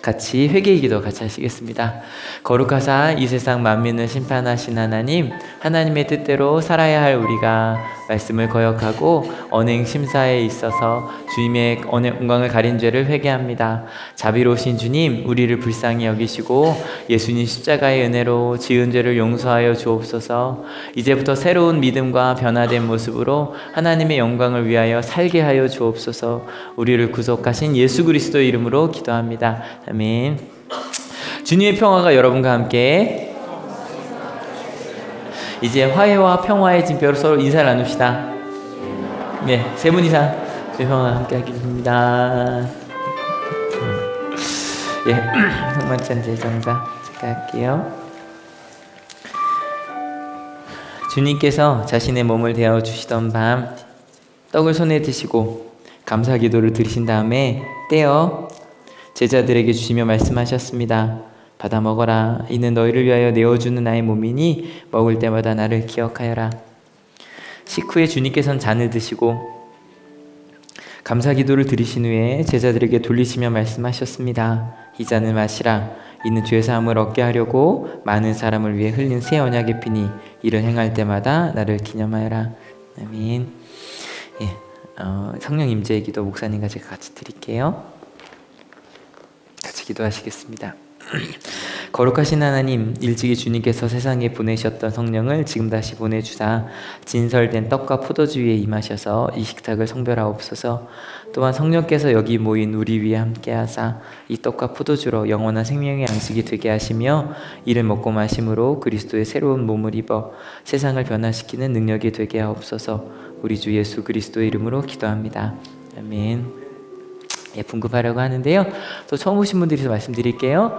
같이 회개의 기도 같이 하시겠습니다. 거룩하사 이 세상 만민을 심판하신 하나님, 하나님의 뜻대로 살아야 할 우리가 말씀을 거역하고 언행 심사에 있어서 주님의 영광을 가린 죄를 회개합니다. 자비로우신 주님, 우리를 불쌍히 여기시고 예수님 십자가의 은혜로 지은 죄를 용서하여 주옵소서. 이제부터 새로운 믿음과 변화된 모습으로 하나님의 영광을 위하여 살게 하여 주옵소서. 우리를 구속하신 예수 그리스도 이름으로 기도합니다. 아멘. 주님의 평화가 여러분과 함께. 이제 화해와 평화의 징표로 서로 인사를 나눕시다. 네, 세 분 이상 평화가 함께 하길 빕니다. 예, 성만찬 제정사 제가 할게요. 주님께서 자신의 몸을 데워 주시던 밤 떡을 손에 드시고 감사 기도를 드리신 다음에 떼어 제자들에게 주시며 말씀하셨습니다. 받아 먹어라. 이는 너희를 위하여 내어주는 나의 몸이니 먹을 때마다 나를 기억하여라. 식후에 주님께서는 잔을 드시고 감사 기도를 드리신 후에 제자들에게 돌리시며 말씀하셨습니다. 이 잔을 마시라. 이는 죄사함을 얻게 하려고 많은 사람을 위해 흘린 새 언약의 피니 이를 행할 때마다 나를 기념하여라. 아멘. 예, 성령 임재의 기도 목사님과 제가 같이 드릴게요. 같이 기도하시겠습니다. 거룩하신 하나님, 일찍이 주님께서 세상에 보내셨던 성령을 지금 다시 보내주사 진설된 떡과 포도주 위에 임하셔서 이 식탁을 성별하옵소서. 또한 성령께서 여기 모인 우리 위에 함께하사 이 떡과 포도주로 영원한 생명의 양식이 되게 하시며 이를 먹고 마심으로 그리스도의 새로운 몸을 입어 세상을 변화시키는 능력이 되게 하옵소서. 우리 주 예수 그리스도의 이름으로 기도합니다. 아멘. 예, 분급하려고 하는데요. 또 처음 오신 분들이 말씀드릴게요.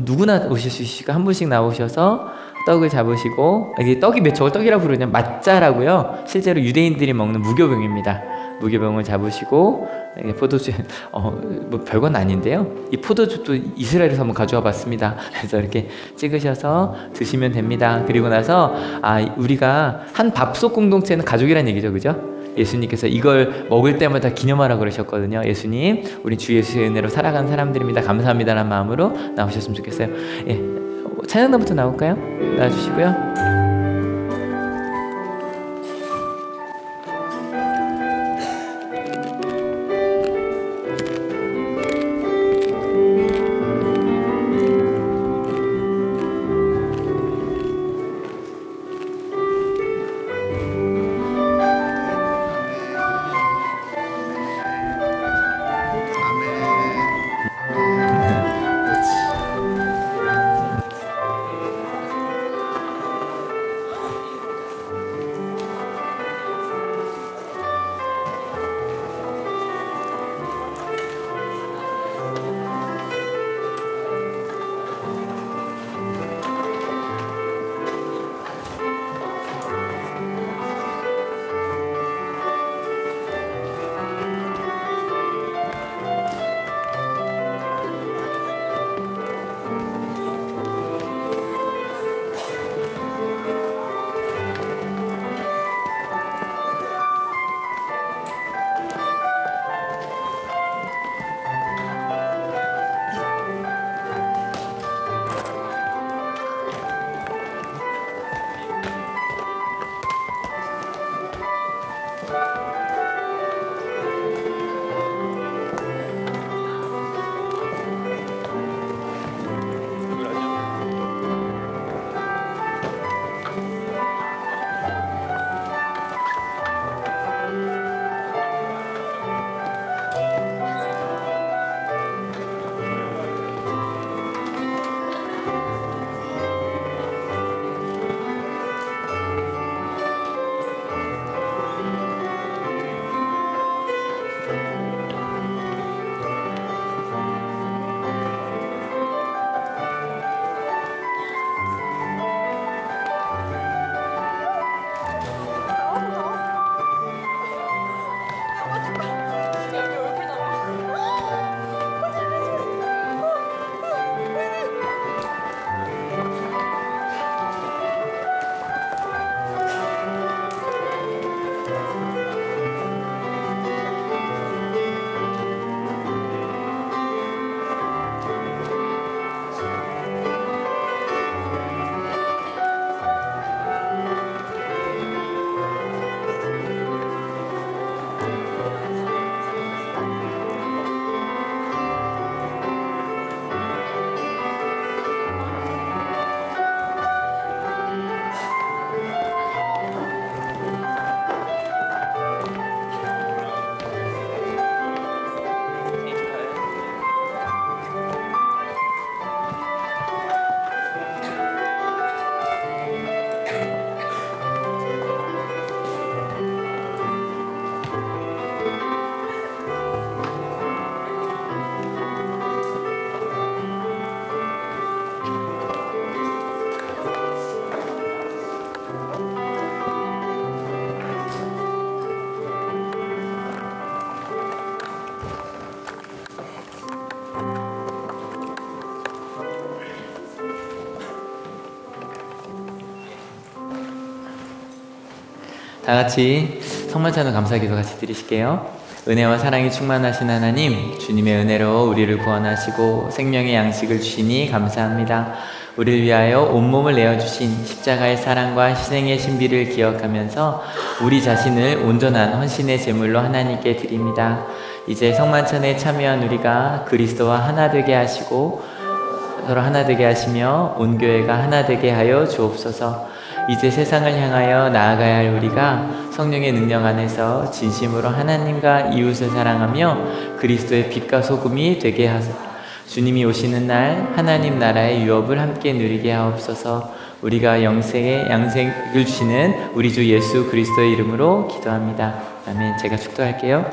누구나 오실 수 있으니까 한 분씩 나오셔서 떡을 잡으시고, 이게 떡이 저걸 떡이라고 부르냐? 맞자라고요. 실제로 유대인들이 먹는 무교병입니다. 무교병을 잡으시고 포도주, 뭐 별건 아닌데요. 이 포도주도 이스라엘에서 한번 가져와 봤습니다. 그래서 이렇게 찍으셔서 드시면 됩니다. 그리고 나서 우리가 한 밥솥 공동체는 가족이란 얘기죠, 그죠? 예수님께서 이걸 먹을 때마다 기념하라 그러셨거든요. 예수님, 우리 주 예수의 은혜로 살아가는 사람들입니다. 감사합니다라는 마음으로 나오셨으면 좋겠어요. 예, 찬양단부터 나올까요? 나와주시고요. 다 같이 성만찬후 감사기도 같이 드리실게요. 은혜와 사랑이 충만하신 하나님, 주님의 은혜로 우리를 구원하시고 생명의 양식을 주시니 감사합니다. 우리를 위하여 온몸을 내어주신 십자가의 사랑과 희생의 신비를 기억하면서 우리 자신을 온전한 헌신의 제물로 하나님께 드립니다. 이제 성만찬에 참여한 우리가 그리스도와 하나 되게 하시고 서로 하나 되게 하시며 온 교회가 하나 되게 하여 주옵소서. 이제 세상을 향하여 나아가야 할 우리가 성령의 능력 안에서 진심으로 하나님과 이웃을 사랑하며 그리스도의 빛과 소금이 되게 하소서. 주님이 오시는 날 하나님 나라의 유업을 함께 누리게 하옵소서. 우리가 양생을 주시는 우리 주 예수 그리스도의 이름으로 기도합니다. 아멘. 제가 축도할게요.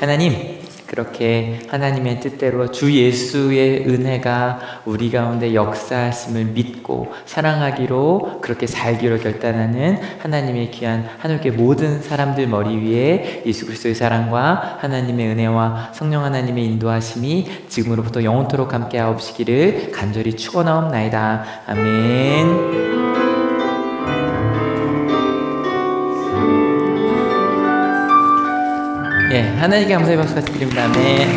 하나님, 그렇게 하나님의 뜻대로 주 예수의 은혜가 우리 가운데 역사하심을 믿고 사랑하기로, 그렇게 살기로 결단하는 하나님의 귀한 하늘교회 모든 사람들 머리 위에 예수 그리스도의 사랑과 하나님의 은혜와 성령 하나님의 인도하심이 지금으로부터 영원토록 함께 하옵시기를 간절히 축원하옵나이다. 아멘. 예, 하나님께 감사의 박수 같이 드립니다. 아멘.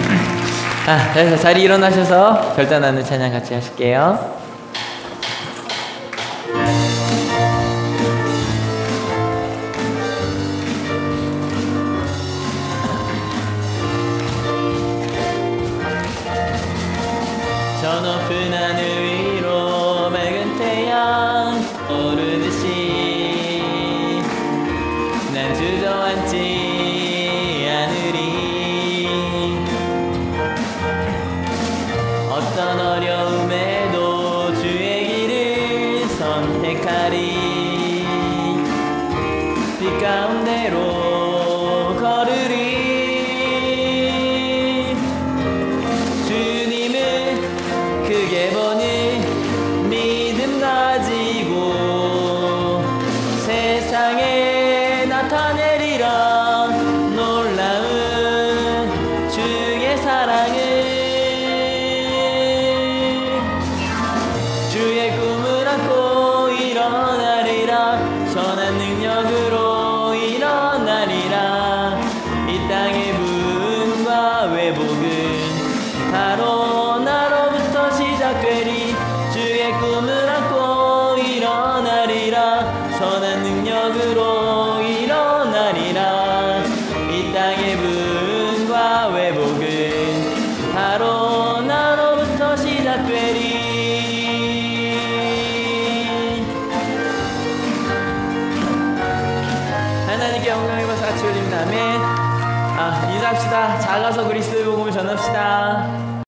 그래서 자리 일어나셔서 결단하는 찬양 같이 하실게요. 저 높은 하늘 위로 맑은 태양 오르듯이 난 주저앉지 어떤 어려움에도 주의 길을 선택하리. 빛 가운데로 걸으리. 주님을 크게 보는 믿음 가지고 세상에 나타내리라. 놀라운 주의 사랑을. 주의 꿈을 안고 일어나리라. 선한 능력으로 일어나리라. 이 땅의 부흥과 회복은 바로 나로부터 시작되리. 주의 꿈을 안고 일어나리라. 선한 능력으로 일어나리라. 이 땅의 부흥과 회복은 바로 나로부터 시작되리. 하나님께 영광의 박수 같이 올립니다. 아멘. 인사합시다. 잘 가서 그리스도의 복음을 전합시다.